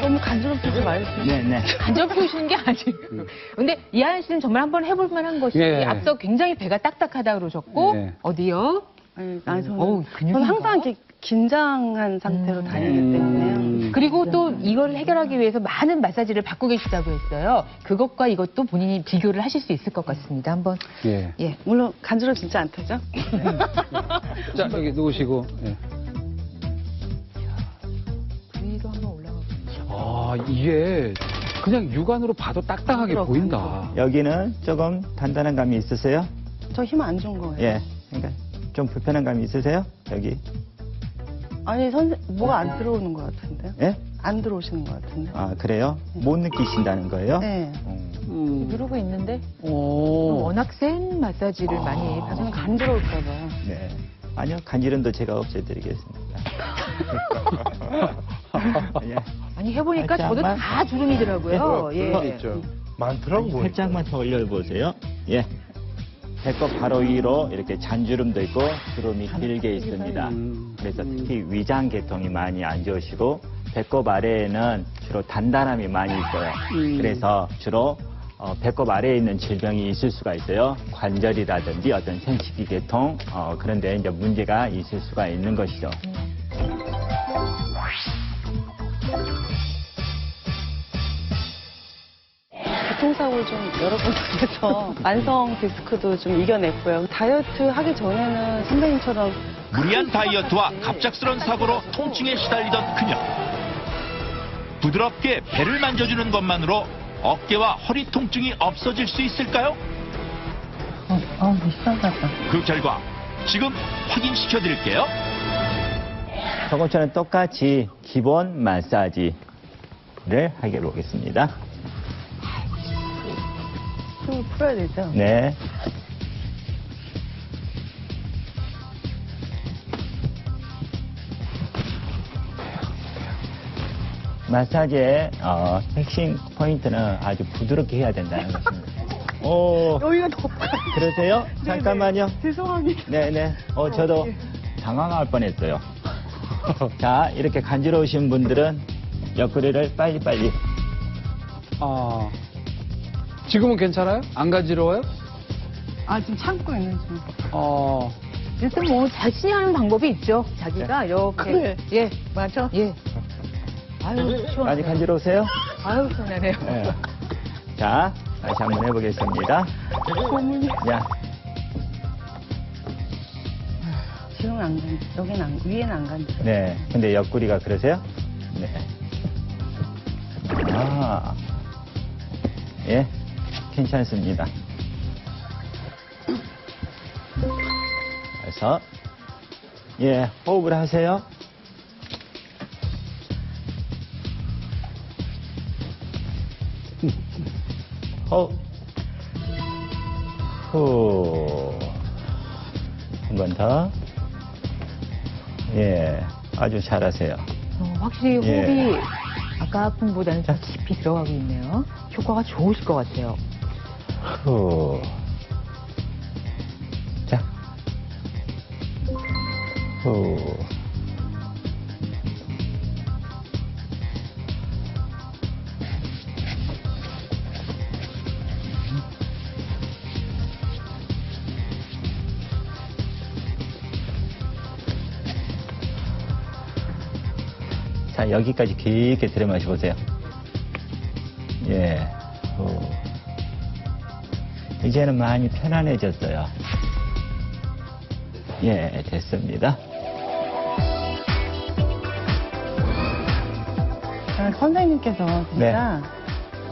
너무 간지럽히지 말고. 네. 간접히우시는 게 아니고. 근데 이하연 씨는 정말 한번 해볼 만한 것이 예. 앞서 굉장히 배가 딱딱하다 그러셨고 예. 어디요? 아니, 저는, 어우, 저는 항상 이렇게 긴장한 상태로 다니기 때문에요. 그리고 또 이걸 해결하기 위해서 많은 마사지를 받고 계시다고 했어요. 그것과 이것도 본인이 비교를 하실 수 있을 것 같습니다. 한번. 예. 물론 간지럽지 않다죠? 자, 여기 누우시고. 예. 위로 한번 올라가 보시죠. 아, 이게 그냥 육안으로 봐도 딱딱하게 보인다. 여기는 조금 단단한 감이 있으세요? 저 힘 안 준 거예요. 예. 그러니까 좀 불편한 감이 있으세요? 여기. 아니, 뭐가 안 들어오는 것 같은데요? 예? 안 들어오시는 것 같은데. 아, 그래요? 못 느끼신다는 거예요? 네. 누르고 있는데 오. 워낙 센 마사지를 많이 받으면 간지러울까봐요. 네. 아니요, 간지럼도 제가 없애드리겠습니다. 예. 아니 해보니까 저도 살짝만. 다 주름이더라고요. 예. 많더라고. 살짝만 더 올려보세요. 예. 배꼽 바로 위로 이렇게 잔주름도 있고 주름이 길게 있습니다. 그래서 특히 위장 계통이 많이 안 좋으시고 배꼽 아래에는 주로 단단함이 많이 있어요. 그래서 주로 배꼽 아래에 있는 질병이 있을 수가 있어요. 관절이라든지 어떤 생식기 계통 그런데 이제 문제가 있을 수가 있는 것이죠. 교통사고를 좀 여러 번 당해서 만성 디스크도 좀 이겨냈고요. 다이어트 하기 전에는 선배님처럼 무리한 다이어트와 갑작스런 사고로 통증에 시달리던 그녀. 부드럽게 배를 만져주는 것만으로 어깨와 허리 통증이 없어질 수 있을까요? 이상하다. 그 결과 지금 확인시켜 드릴게요. 조금 전에 똑같이 기본 마사지를 하게 보겠습니다. 힘을 풀어야 되죠? 네. 마사지의 핵심 포인트는 아주 부드럽게 해야 된다는 것입니다. 오, 여기가 더 그러세요? 잠깐만요. 죄송합니다. 네네. 저도 당황할 뻔했어요. 자, 이렇게 간지러우신 분들은 옆구리를 빨리빨리. 지금은 괜찮아요? 안 간지러워요? 지금 참고 있는 중. 일단 뭐 자신이 하는 방법이 있죠. 자기가 이렇게. 그래. 예, 맞죠? 예. 아유, 시원하네요. 많이 간지러우세요? 아유, 시원하네요. 네. 자, 다시 한번 해보겠습니다. 야, 지금은 안 간지. 여기는 위에는 안 간지. 네. 근데 옆구리가 그러세요? 네. 예, 괜찮습니다. 그래서, 예, 호흡을 하세요. 호흡. 후. 한 번 더. 예, 아주 잘하세요. 확실히 호흡이 예. 아까 분보다는 좀 깊이 들어가고 있네요. 효과가 좋으실 것 같아요. 후. 자. 후. 자, 여기까지 깊게 들여 마셔보세요. 예. 후. 이제는 많이 편안해졌어요. 예, 됐습니다. 선생님께서 진짜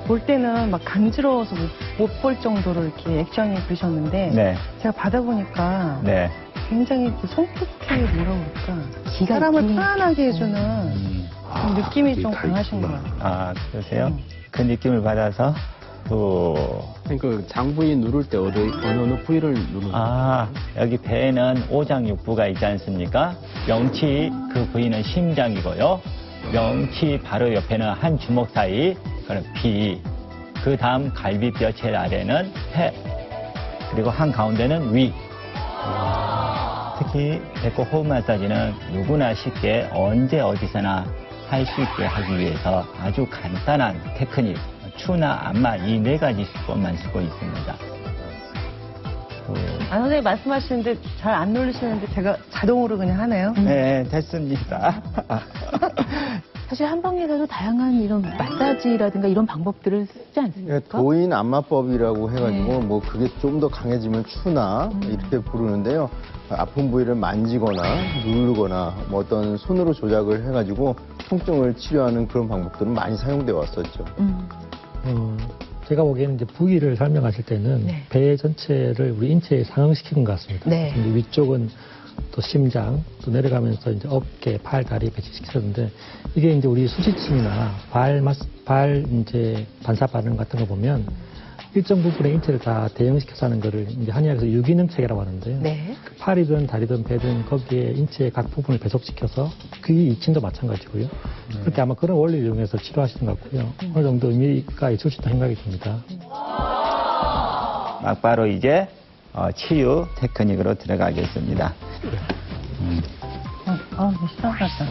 볼 때는 막 간지러워서 못 볼 정도로 이렇게 액션이 그러셨는데 네. 제가 받아보니까 네. 굉장히 그 손끝에 뭐라 그럴까 사람을 편안하게 해주는 그 느낌이 좀 강하신 것 같아요. 아, 그러세요? 그 느낌을 받아서 그 장부위 누를 때 어느 부위를 누르는 여기 배에는 오장육부가 있지 않습니까? 명치 그 부위는 심장이고요. 명치 바로 옆에는 한 주먹 사이, 그럼 비. 그 다음 갈비뼈 제일 아래는 폐. 그리고 한 가운데는 위. 특히 배꼽 호흡 마사지는 누구나 쉽게 언제 어디서나 할 수 있게 하기 위해서 아주 간단한 테크닉, 추나 안마 이 4가지 수법만 쓰고 있습니다. 선생님 말씀하시는데 잘 안 누르시는데 제가 자동으로 그냥 하네요. 네, 됐습니다. 사실 한방에서도 다양한 이런 마사지라든가 이런 방법들을 쓰지 않습니까? 도인 안마법이라고 해가지고 뭐 그게 좀 더 강해지면 추나 이렇게 부르는데요. 아픈 부위를 만지거나 누르거나 뭐 어떤 손으로 조작을 해가지고 통증을 치료하는 그런 방법들은 많이 사용되어 왔었죠. 제가 보기에는 이제 부위를 설명하실 때는 배 전체를 우리 인체에 상응시키는 것 같습니다. 네. 근데 위쪽은 또 심장, 또 내려가면서 이제 어깨, 팔, 다리 배치시켰는데 이게 이제 우리 수지침이나 발 이제 반사 반응 같은 거 보면 일정 부분의 인체를 다 대응시켜서 하는 거를 이제 한의학에서 유기능 체계라고 하는데요. 네. 팔이든 다리든 배든 거기에 인체의 각 부분을 배속시켜서 그 이침도 마찬가지고요. 그렇게 아마 그런 원리를 이용해서 치료하시는 것 같고요. 어느 정도 의미가 있을 수 있다는 생각이 듭니다. 막바로 이제 치유 테크닉으로 들어가겠습니다. 시원하다.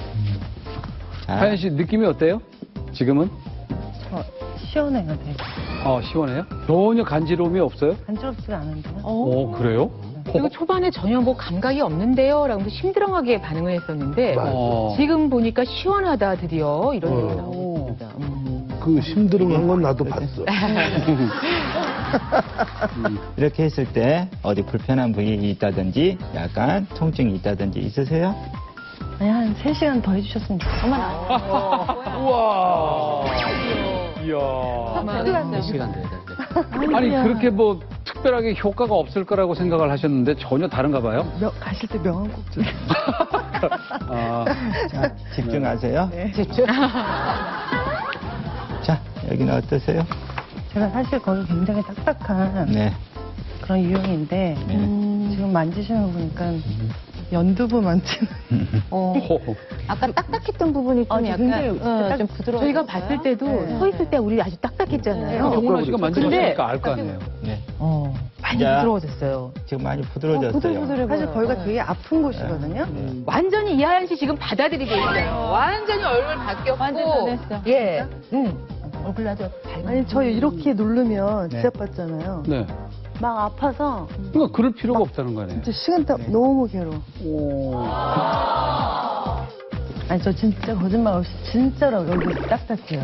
하연 씨 느낌이 어때요? 지금은? 시원해요, 되게. 시원해요? 전혀 간지러움이 없어요? 간지럽지가 않은데요. 그래요? 그리고 초반에 전혀 뭐 감각이 없는데요 라고 힘들어하게 반응을 했었는데 지금 보니까 시원하다 드디어 이런 얘기가 나오고 있습니다. 그 힘들어한 건 나도 봤어. 이렇게 했을 때 어디 불편한 부위 있다든지 약간 통증이 있다든지 있으세요? 아니, 한 3시간 더 해주셨으면 좋겠어요. 우와. 이야. 4시간 돼야 되는데. 아니, 그렇게 뭐 특별하게 효과가 없을 거라고 생각을 하셨는데 전혀 다른가 봐요? 가실 때 명함 꼭 주세요. 자, 집중하세요. 네. 집중. 자, 여기는 어떠세요? 제가 사실 거기 굉장히 딱딱한 그런 유형인데 지금 만지시는 거 보니까 연두부 만지는. 아까 딱딱했던 부분이 좀 약간 좀 부드러워. 저희가 봤을 때도 서 있을 때 우리 아주 딱딱했잖아요. 정훈아 씨가 만져보니까 알 거 아니에요. 많이 부드러워졌어요. 지금 많이 부드러워졌어요. 사실 거기가 되게 아픈 곳이거든요. 완전히 이하연 씨 지금 받아들이고 있어요. 완전히 얼굴 바뀌었고. 완전 변했어. 예. 얼굴 아주 밝은. 아니, 저 이렇게 누르면 지압받잖아요. 네. 막 아파서 그러니까 그럴 필요가 없다는 거네. 진짜 식은땀 너무 괴로워. 아니 저 진짜 거짓말 없이 진짜로 여기 딱딱해요.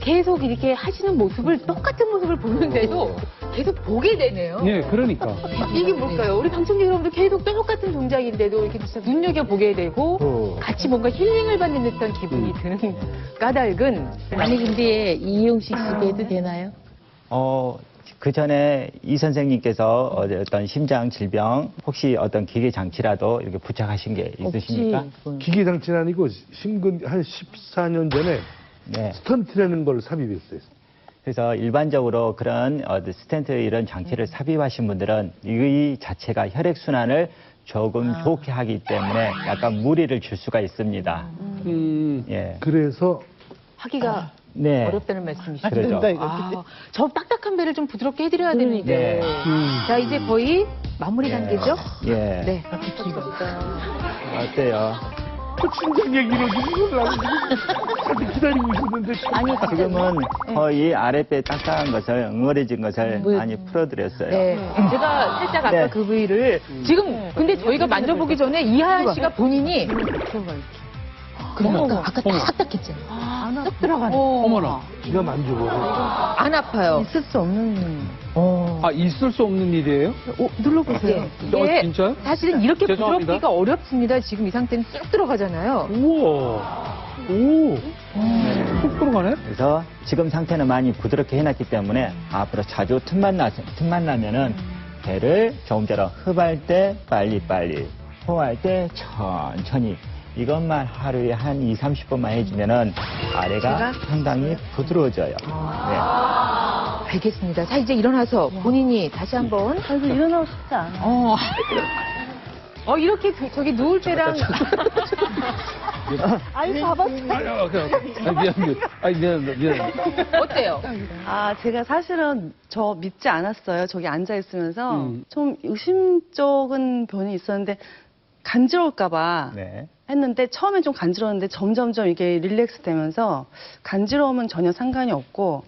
계속 이렇게 하시는 모습을 똑같은 모습을 보는데도 계속 보게 되네요. 네, 그러니까. 이게 뭘까요? 우리 방청객 여러분들 계속 똑같은 동작인데도 이렇게 진짜 눈여겨보게 되고 같이 뭔가 힐링을 받는 듯한 기분이 드는 까닭은 아니 근데 이용식 씨도 해도 되나요? 그 전에 이 선생님께서 어떤 심장 질병 혹시 어떤 기계 장치라도 이렇게 부착하신 게 있으십니까? 기계 장치는 아니고 심근 한 14년 전에 네. 스턴트라는 걸 삽입했어요. 그래서 일반적으로 그런 스텐트 이런 장치를 삽입하신 분들은 이 자체가 혈액순환을 조금 좋게 하기 때문에 약간 무리를 줄 수가 있습니다. 예. 그래서 하기가 네. 어렵다는 말씀이시죠? 그러죠. 저 딱딱한 배를 좀 부드럽게 해드려야 되는데. 자, 이제 거의 마무리 단계죠? 예. 네. 어때요? 친정 얘기로 지금 기다리고 있었는데. 아니, 지금은 거의 아랫배 딱딱한 것을, 응어리진 것을 많이 풀어드렸어요. 네. 제가 살짝 아까 그 부위를 지금 근데 저희가 만져보기 전에 이하연 씨가 본인이 그러니까 아까 딱딱했잖아요. 쏙 들어가네. 어머나. 기가 만져봐. 안 아파요. 있을 수 없는. 아, 있을 수 없는 일이에요? 눌러보세요. 이게 진짜요? 사실은 이렇게 죄송합니다. 부드럽기가 어렵습니다. 지금 이 상태는 쏙 들어가잖아요. 우와. 오. 쏙 들어가네? 그래서 지금 상태는 많이 부드럽게 해놨기 때문에 앞으로 자주 틈만 나면은 배를 조금처럼 흡할 때 빨리빨리, 호할 때 천천히 이것만 하루에 한 20-30번만 해주면은 아래가 상당히 부드러워져요. 네. 알겠습니다. 자, 이제 일어나서 본인이 다시 한번. 아이고, 일어나고 싶지 않아. 이렇게 저기 누울 때랑. 아이, 봐봤어. 미안. 어때요? 제가 사실은 저 믿지 않았어요. 저기 앉아있으면서 좀 의심쩍은 변이 있었는데 간지러울까봐. 네. 했는데 처음엔 좀 간지러웠는데 점점점 이게 릴렉스 되면서 간지러움은 전혀 상관이 없고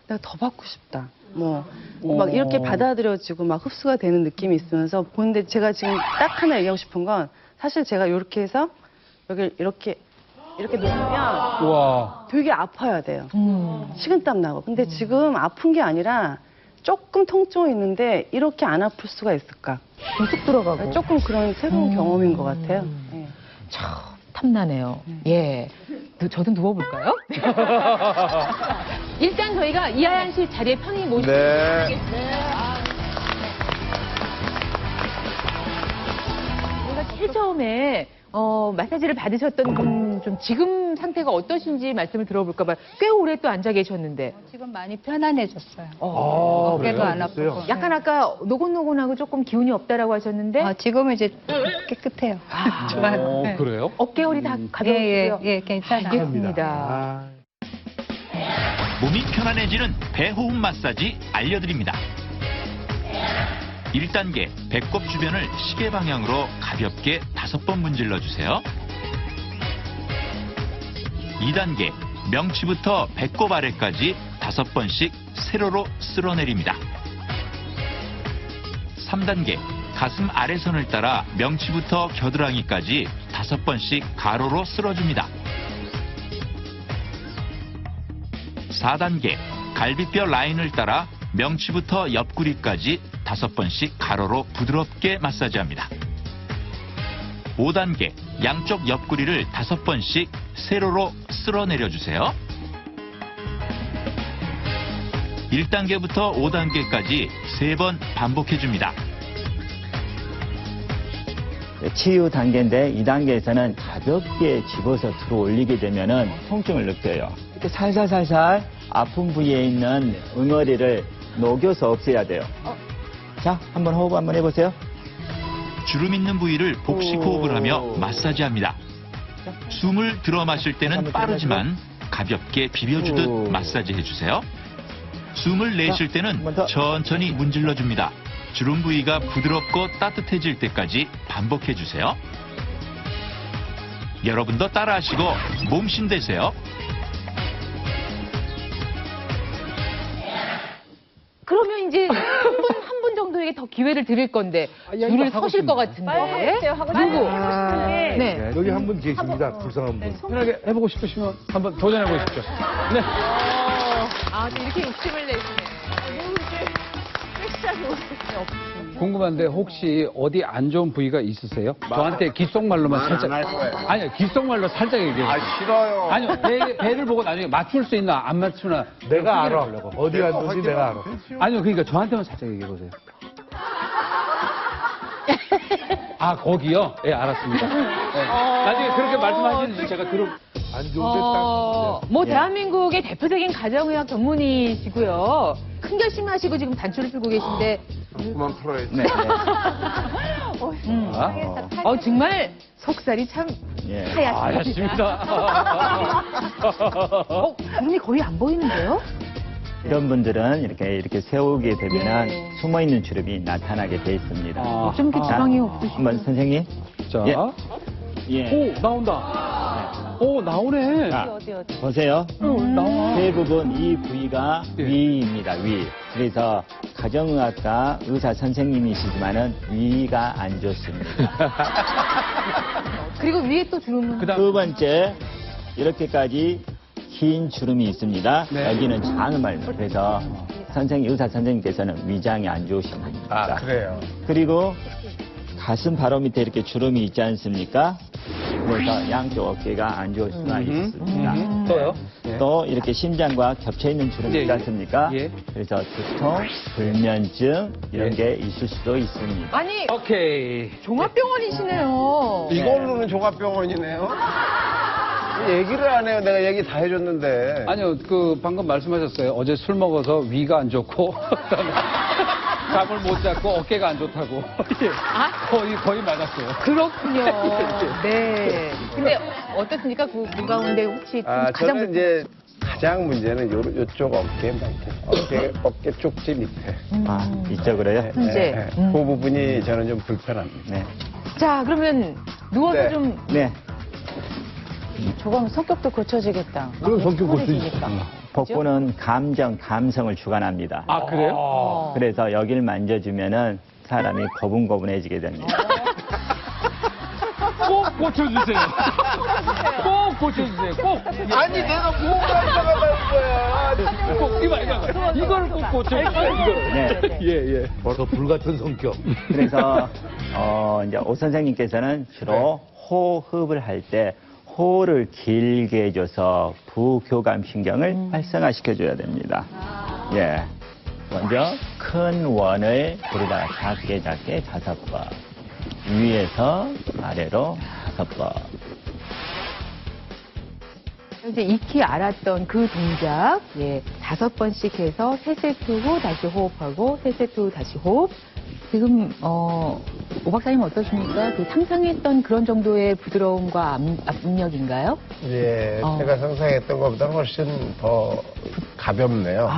내가 더 받고 싶다. 막 이렇게 받아들여지고 막 흡수가 되는 느낌이 있으면서 보는데 제가 지금 딱 하나 얘기하고 싶은 건 사실 제가 이렇게 해서 여기 이렇게 놓으면 와. 되게 아파야 돼요. 식은땀 나고. 근데 지금 아픈 게 아니라 조금 통증이 있는데 이렇게 안 아플 수가 있을까? 쑥 들어가고. 조금 그런 새로운 경험인 것 같아요. 네. 참 탐나네요. 예. 저도 누워볼까요? 일단 저희가 이하연 씨 자리에 편히 모시도록 하겠습니다. 제가 제일 처음에 마사지를 받으셨던 분 좀 지금 상태가 어떠신지 말씀을 들어볼까 봐요. 꽤 오래 또 앉아 계셨는데. 지금 많이 편안해졌어요. 그래요? 어깨도 안 아프고. 약간 아까 노곤노곤하고 조금 기운이 없다라고 하셨는데. 지금은 이제 깨끗해요. 좋아요. 네. 그래요? 어깨홀이 다 가벼우세요? 예, 괜찮아요. 알겠습니다. 몸이 편안해지는 배호흡 마사지 알려드립니다. 1단계 배꼽 주변을 시계 방향으로 가볍게 5번 문질러 주세요. 2단계 명치부터 배꼽 아래까지 5번씩 세로로 쓸어내립니다. 3단계 가슴 아래선을 따라 명치부터 겨드랑이까지 5번씩 가로로 쓸어줍니다. 4단계 갈비뼈 라인을 따라 명치부터 옆구리까지 5번씩 가로로 부드럽게 마사지합니다. 5단계 양쪽 옆구리를 5번씩 세로로 쓸어내려주세요. 1단계부터 5단계까지 3번 반복해줍니다. 치유 단계인데 2단계에서는 가볍게 집어서 들어 올리게 되면은 통증을 느껴요. 이렇게 살살살살 아픈 부위에 있는 응어리를 녹여서 없애야 돼요. 자, 한번 호흡 한번 해보세요. 주름 있는 부위를 복식 호흡을 하며 마사지합니다. 숨을 들어 마실 때는 빠르지만 가볍게 비벼주듯 마사지해주세요. 숨을 내쉴 때는 천천히 문질러줍니다. 주름 부위가 부드럽고 따뜻해질 때까지 반복해주세요. 여러분도 따라하시고 몸신 되세요. 그러면 이제 한 분 정도에게 더 기회를 드릴 건데 줄을 서실 것 같은데. 누구? 네. 여기 한 분 계십니다. 불쌍한 분. 편하게 해보고 싶으시면 한번 도전해 보십시오. 네. 아, 이렇게 욕심을 내시네. 궁금한데 혹시 어디 안 좋은 부위가 있으세요? 저한테 귓속말로만 살짝. 아니요, 귓속말로 살짝 얘기해요. 아, 싫어요. 아니요, 배를 보고 나중에 맞출 수 있나 안 맞추나. 내가 알아. 하려고. 어디 갔는지 내가 알아. 아니요, 그러니까 저한테만 살짝 얘기해 보세요. 아, 거기요? 예, 알았습니다. 네. 나중에 그렇게 말씀하시는지 제가 안 좋은데 딱. 뭐 대한민국의 대표적인 가정의학 전문의시고요. 큰 결심하시고 지금 단추를 풀고 계신데. 그만 풀어야지. 네. 정말 속살이 참 예. 하얗습니다. 주름이 거의 안 보이는데요? 이런 분들은 이렇게 세우게 되면은 숨어 있는 주름이 나타나게 돼 있습니다. 좀 이렇게 지방이 없으시고. 한번 선생님. 자. 예. 오, 나온다. 오, 나오네. 자, 보세요. 나와. 대부분 이 부위가 위입니다, 위. 그래서 가정의학과 의사 선생님이시지만은 위가 안 좋습니다. 그리고 위에 또 주름은. 두 번째, 이렇게까지 긴 주름이 있습니다. 여기는 장을 말입니다. 그래서 의사 선생님께서는 위장이 안 좋으신 분입니다. 아, 그래요. 그리고 가슴 바로 밑에 이렇게 주름이 있지 않습니까? 그래서 양쪽 어깨가 안 좋을 수가 있습니다. 또요? 또 이렇게 심장과 겹쳐 있는 주름이 있지 않습니까? 그래서 두통, 불면증 이런 게 있을 수도 있습니다. 아니, 오케이. 종합병원이시네요. 이걸로는 종합병원이네요. 얘기를 안 해요. 내가 얘기 다 해줬는데. 아니요, 방금 말씀하셨어요. 어제 술 먹어서 위가 안 좋고, 그다음에 잠을 못 잤고, 어깨가 안 좋다고. 거의 맞았어요. 그렇군요. 네. 근데 어떻습니까? 그 가운데 혹시 가장. 저는 이제 가장 문제는 요쪽 어깨 쪽지 밑에. 이쪽으로요? 문제. 그 부분이 저는 좀 불편합니다. 네. 자, 그러면 누워서 네. 좀. 네. 저건 성격도 고쳐지겠다. 그럼 성격 고쳐지지. 복부는 감성을 주관합니다. 아, 그래요? 그래서 여기를 만져주면은 사람이 고분고분해지게 됩니다. 꼭 고쳐주세요. 꼭 고쳐주세요. 꼭. 아니, 내가 뭐가 이상하다는 거야. 꼭, 이거를 꼭 고쳐주세요. 네. 예. 벌써 불같은 성격. 그래서, 이제 오 선생님께서는 주로 호흡을 할 때 호를 길게 해줘서 부교감신경을 활성화시켜줘야 됩니다. 예. 먼저 큰 원을 부르다가 작게 5번. 위에서 아래로 5번. 이제 익히 알았던 그 동작, 5번씩 해서 3세트 후 다시 호흡하고 3세트 후 다시 호흡. 지금 오 박사님 어떠십니까? 그 상상했던 그런 정도의 부드러움과 압력인가요? 예, 제가 상상했던 것보다 훨씬 더 가볍네요.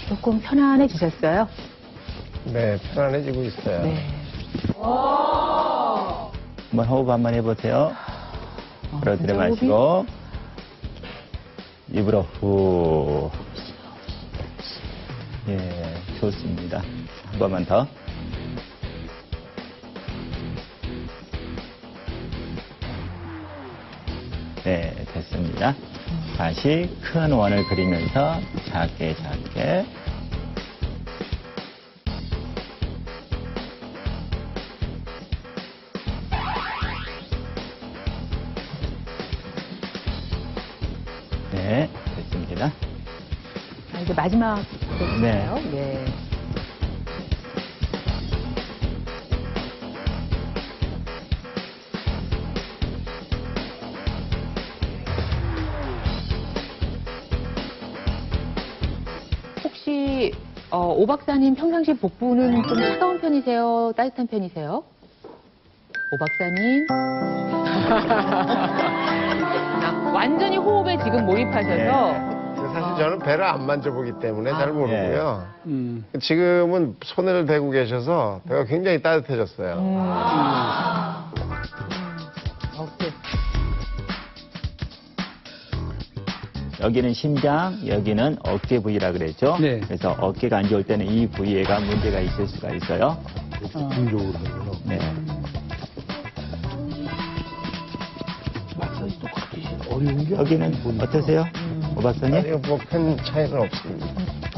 조금 편안해지셨어요? 네, 편안해지고 있어요. 네. 한번 호흡 한번 해보세요. 불어 들이마시고 입으로 후. 예, 좋습니다. 한 번만 더. 네, 됐습니다. 다시 큰 원을 그리면서 작게. 네, 됐습니다. 이제 마지막 볼까요? 네. 혹시 오 박사님 평상시 복부는 좀 차가운 편이세요? 따뜻한 편이세요? 오 박사님. 완전히 호흡에 지금 몰입하셔서. 사실 저는 배를 안 만져보기 때문에 잘 모르고요. 지금은 손을 대고 계셔서 배가 굉장히 따뜻해졌어요. 여기는 심장, 여기는 어깨 부위라 그랬죠. 네. 그래서 어깨가 안 좋을 때는 이 부위에가 문제가 있을 수가 있어요. 집중적으로 하는구나. 네. 마사지 똑같이 어려운 게 여기는 어떠세요? 오 박사님? 아니요, 뭐 큰 차이는 없습니다.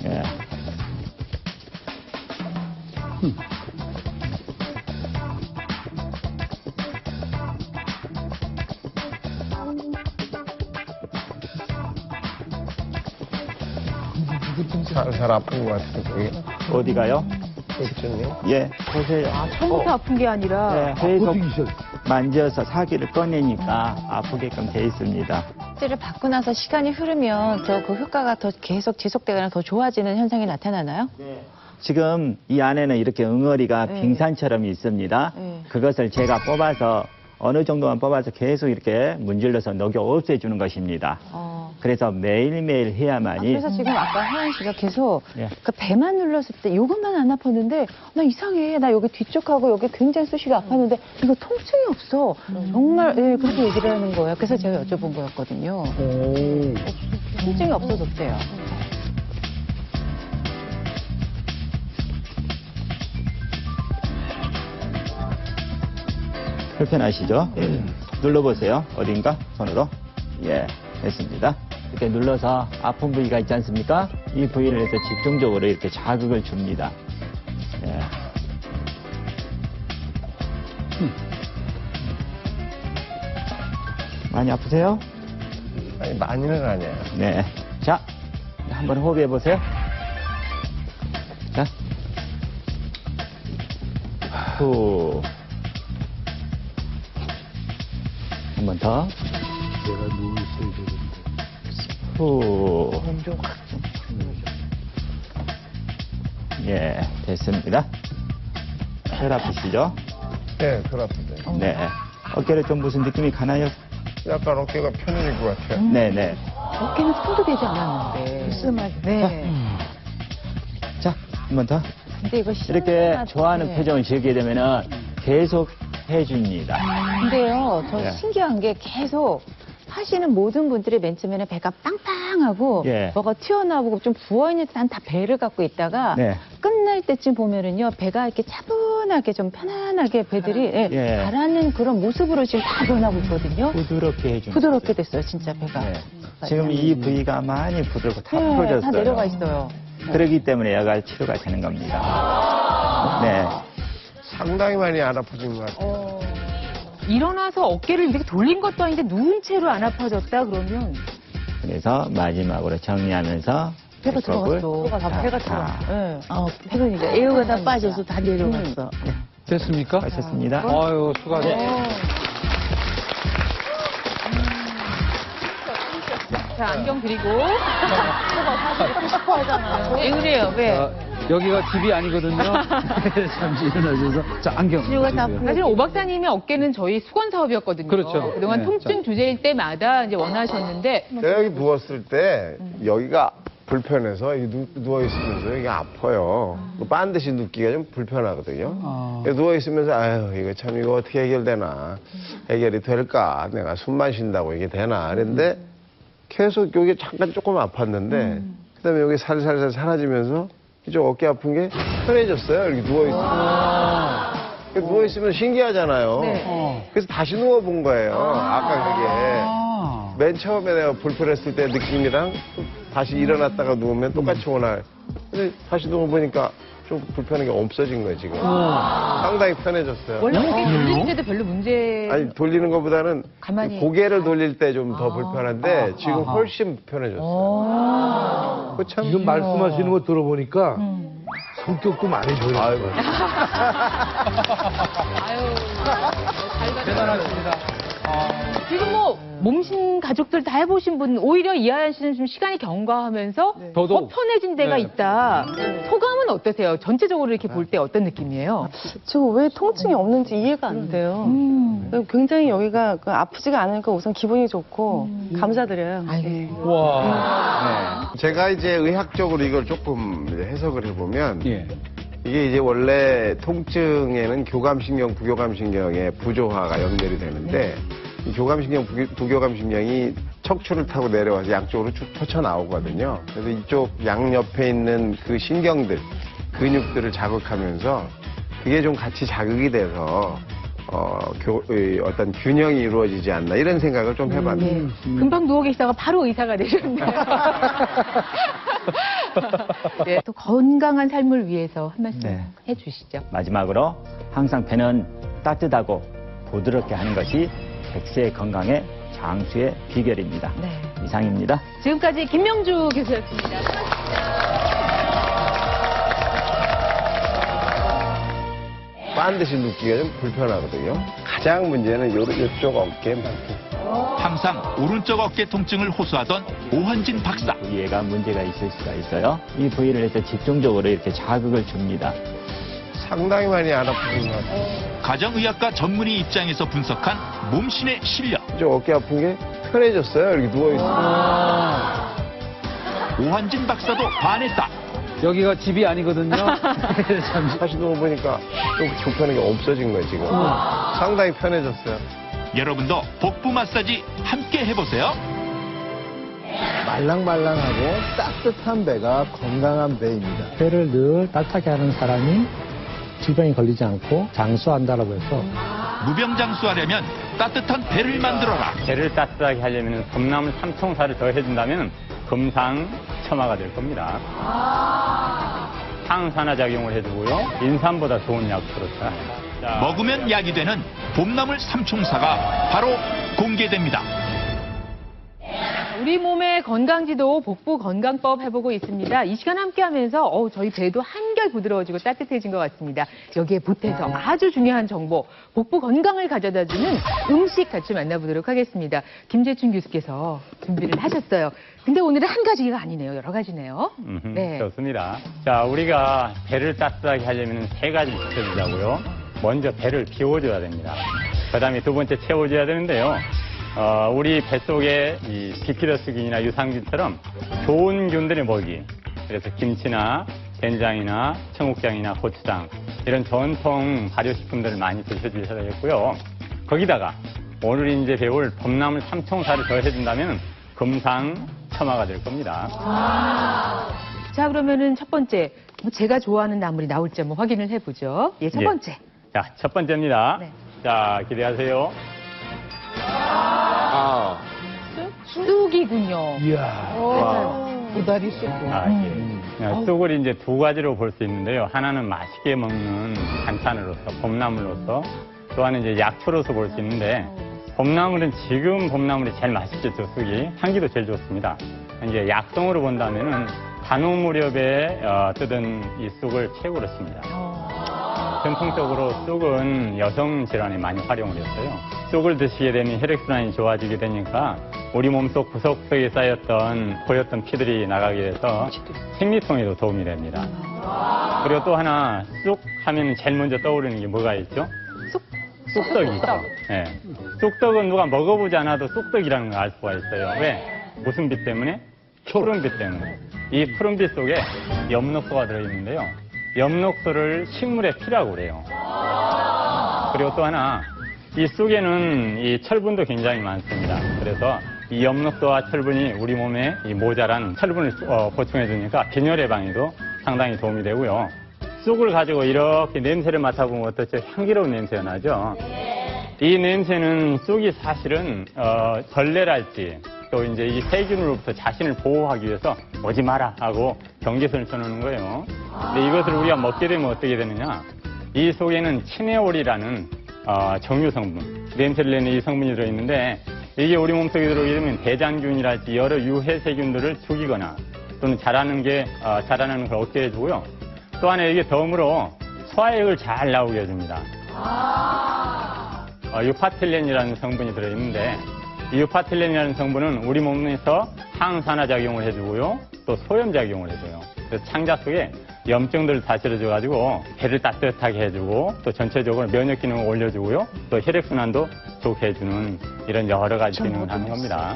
예. 살살 아픈 것 같은데, 거기. 어디가요? 통증이요? 예, 보세요. 처음부터 아픈 게 아니라. 네, 계속 만져서 사기를 꺼내니까 아프게끔 돼 있습니다. 를 받고 나서 시간이 흐르면 더 그 효과가 더 계속 지속되거나 더 좋아지는 현상이 나타나나요? 지금 이 안에는 이렇게 응어리가 네. 빙산처럼 있습니다. 네. 그것을 제가 뽑아서 어느 정도만 뽑아서 계속 이렇게 문질러서 녹여 없애주는 것입니다. 그래서 매일매일 해야만이. 그래서 지금 아까 하연 씨가 계속 예. 그 배만 눌렀을 때 이것만 안 아팠는데 나 이상해. 나 여기 뒤쪽하고 여기 굉장히 쑤시가 아팠는데 이거 통증이 없어. 정말 예, 그렇게 얘기를 하는 거예요. 그래서 제가 여쭤본 거였거든요. 통증이 없어졌대요. 불편하시죠? 눌러보세요. 어딘가? 손으로. 예, 됐습니다. 이렇게 눌러서 아픈 부위가 있지 않습니까? 이 부위를 해서 집중적으로 이렇게 자극을 줍니다. 예. 많이 아프세요? 아니, 많이는 아니에요. 네. 자, 한번 호흡해 보세요. 자. 후. 한 번 더. 내가 누워 있어야 되는데. 후. 예, 됐습니다. 혈 아프시죠? 네, 덜 아픈데. 네. 어깨를 좀 무슨 느낌이 가나요? 약간 어깨가 편해질 것 같아요. 네네. 어깨는 손도 되지 않았는데. 말씀하지. 네. 자, 한 번 더. 근데 이거 이렇게 좋아하는 네. 표정을 지으게 되면은 계속 해줍니다. 근데요, 저 예. 신기한 게 계속 하시는 모든 분들이 맨 처음에는 배가 빵빵하고 예. 뭐가 튀어나오고 좀 부어있는 듯한 다 배를 갖고 있다가 네. 끝날 때쯤 보면은요, 배가 이렇게 차분하게 좀 편안하게 배들이 예. 가라앉는 그런 모습으로 지금 다 변하고 있거든요. 부드럽게 해줍니다. 부드럽게 됐어요, 진짜 배가. 네. 지금 이 부위가 많이 부드럽고 다 네, 풀어졌어요. 다 내려가 있어요. 그렇기 때문에 여가 치료가 되는 겁니다. 네. 상당히 많이 안 아파진 것 같아요. 일어나서 어깨를 이렇게 돌린 것도 아닌데 누운 채로 안 아파졌다 그러면 그래서 마지막으로 정리하면서 배가 배꼽을 들어갔어. 다, 배가 다. 들어갔어. 그러니까 에어가 다 빠져서 다 내려갔어. 됐습니까? 하셨습니다. 아유, 수고하세요. 자 안경 드리고 싶어 하잖아요. 왜 그래요? 왜? 여기가 집이 아니거든요. 잠시 일어나셔서. 자, 안경. 사실 오 박사님의 어깨는 저희 수건 사업이었거든요. 그렇죠. 그동안 네. 통증 주제일 때마다 이제 원하셨는데 내가 여기 누웠을 때 여기가 불편해서 누워있으면서 이게 아파요. 반드시 눕기가 좀 불편하거든요. 누워있으면서 아유 이거 참 이거 어떻게 해결되나 해결이 될까 내가 숨만 쉰다고 이게 되나 그랬는데 계속 여기 잠깐 조금 아팠는데 그다음에 여기 살살살 사라지면서 이쪽 어깨 아픈 게 편해졌어요. 이렇게 누워있으면. 누워있으면 신기하잖아요. 네. 그래서 다시 누워본 거예요. 아까 그게. 맨 처음에 내가 불편했을 때 느낌이랑 다시 일어났다가 누우면 똑같이 오나. 근데 다시 누워보니까 좀 불편한 게 없어진 거예요, 지금. 상당히 편해졌어요. 원래 어깨 돌릴 때도 별로 문제 아니, 돌리는 것보다는 가만히 고개를 돌릴 때 좀 더 불편한데 지금 훨씬 편해졌어요. 참 지금 말씀하시는 거 들어보니까 성격도 많이 변했어요. 대단하십니다. 지금 뭐 몸신 가족들 다 해보신 분 오히려 이하연 씨는 좀 시간이 경과하면서 더 더더욱. 편해진 데가 네. 있다. 소감은 어떠세요? 전체적으로 이렇게 볼 때 어떤 느낌이에요? 저 왜 통증이 없는지 이해가 안 돼요. 굉장히 여기가 아프지가 않으니까 우선 기분이 좋고 감사드려요. 네. 와. 제가 이제 의학적으로 이걸 조금 이제 해석을 해보면 예. 이게 이제 원래 통증에는 교감신경, 부교감신경의 부조화가 연결이 되는데 이 교감신경, 부교감신경이 척추를 타고 내려와서 양쪽으로 쭉 뻗쳐 나오거든요. 그래서 이쪽 양옆에 있는 그 신경들, 근육들을 자극하면서 그게 좀 같이 자극이 돼서 어떤 균형이 이루어지지 않나 이런 생각을 좀 해봤네요. 금방 누워 계시다가 바로 의사가 되셨네요. 네, 또 건강한 삶을 위해서 한 말씀 해주시죠. 마지막으로 항상 배는 따뜻하고 부드럽게 하는 것이 백세의 건강의 장수의 비결입니다. 이상입니다. 지금까지 김명주 교수였습니다. 반드시 눕기가 좀 불편하거든요. 가장 문제는 이쪽 어깨 항상 오른쪽 어깨 통증을 호소하던 오한진 박사. 부위가 문제가 있을 수가 있어요. 이 부위를 해서 집중적으로 이렇게 자극을 줍니다. 상당히 많이 안 아픈 것 같아요. 가정의학과 전문의 입장에서 분석한 몸신의 실력. 저 어깨 아픈 게 편해졌어요. 이렇게 누워있어요. 오한진 박사도 반했다. 여기가 집이 아니거든요. 다시 누워보니까 또 불편한 게 없어진 거예요, 지금. 상당히 편해졌어요. 여러분도 복부 마사지 함께 해보세요. 말랑말랑하고 따뜻한 배가 건강한 배입니다. 배를 늘 따뜻하게 하는 사람이 질병에 걸리지 않고 장수한다라고 해서 무병장수하려면 따뜻한 배를 만들어라. 배를 따뜻하게 하려면 봄나물 삼총사를 더 해준다면 금상첨화가 될 겁니다. 항산화작용을 해주고요. 인삼보다 좋은 약초로서 먹으면 약이 되는 봄나물 삼총사가 바로 공개됩니다. 우리 몸의 건강지도 복부 건강법 해보고 있습니다. 이 시간 함께하면서 저희 배도 한결 부드러워지고 따뜻해진 것 같습니다. 여기에 보태서 아주 중요한 정보, 복부 건강을 가져다주는 음식 같이 만나보도록 하겠습니다. 김재춘 교수께서 준비를 하셨어요. 근데 오늘은 한 가지가 아니네요. 여러 가지네요. 네. 좋습니다. 자, 우리가 배를 따뜻하게 하려면 세 가지 지켜주자고요. 먼저 배를 비워줘야 됩니다. 그 다음에 두 번째 채워줘야 되는데요. 우리 뱃속에 이 비피더스균이나 유산균처럼 좋은 균들의 먹이, 그래서 김치나 된장이나 청국장이나 고추장 이런 전통 발효식품들을 많이 드셔주셔야겠고요. 거기다가 오늘 이제 배울 봄나물 삼총사를 더해준다면 금상첨화가 될 겁니다. 자, 그러면은 첫 번째, 제가 좋아하는 나물이 나올지 한번 확인을 해보죠. 예, 첫 번째. 자, 첫 번째입니다. 자, 기대하세요. 쑥이군요. 이야. 고다리 쑥. 쑥을 이제 두 가지로 볼 수 있는데요. 하나는 맛있게 먹는 반찬으로서, 봄나물로서, 또 하나는 이제 약초로서 볼 수 있는데, 봄나물은 지금 봄나물이 제일 맛있겠죠, 쑥이. 향기도 제일 좋습니다. 이제 약성으로 본다면은 단오 무렵에 뜯은 이 쑥을 최고로 씁니다. 전통적으로 쑥은 여성 질환에 많이 활용을 했어요. 쑥을 드시게 되면 혈액순환이 좋아지게 되니까 우리 몸속 구석구석에 쌓였던 고였던 피들이 나가게 돼서 생리통에도 도움이 됩니다. 그리고 또 하나 쑥 하면 제일 먼저 떠오르는 게 뭐가 있죠? 쑥떡이죠. 네. 쑥떡은 누가 먹어보지 않아도 쑥떡이라는 걸 알 수가 있어요. 왜? 무슨 빛 때문에? 푸른빛 때문에. 이 푸른빛 속에 엽록소가 들어있는데요. 엽록소를 식물의 피라고 그래요. 그리고 또 하나, 이 쑥에는 이 철분도 굉장히 많습니다. 그래서 이 엽록소와 철분이 우리 몸에 이 모자란 철분을 보충해 주니까 빈혈 예방에도 상당히 도움이 되고요. 쑥을 가지고 이렇게 냄새를 맡아보면 어떻죠? 향기로운 냄새가 나죠? 이 냄새는 쑥이 사실은 벌레랄지 또 이제 이 세균으로부터 자신을 보호하기 위해서 오지 마라 하고 경계선을 쳐놓는 거예요. 근데 이것을 우리가 먹게 되면 어떻게 되느냐? 이 속에는 치네올이라는 정유 성분, 냄새를 내는 이 성분이 들어있는데 이게 우리 몸속에 들어오게 되면 대장균이랄지 여러 유해 세균들을 죽이거나 또는 자라나는 걸 얻게 해주고요. 또 하나 이게 덤으로 소화액을 잘 나오게 해줍니다. 유파틸렌이라는 성분이 들어있는데 이 유파틸렌이라는 성분은 우리 몸에서 항산화작용을 해주고요. 또 소염작용을 해줘요. 그래서 창자 속에 염증들을 다스려줘가지고 배를 따뜻하게 해주고 또 전체적으로 면역 기능을 올려주고요. 또 혈액순환도 좋게 해주는 이런 여러 가지 기능을 하는 겁니다.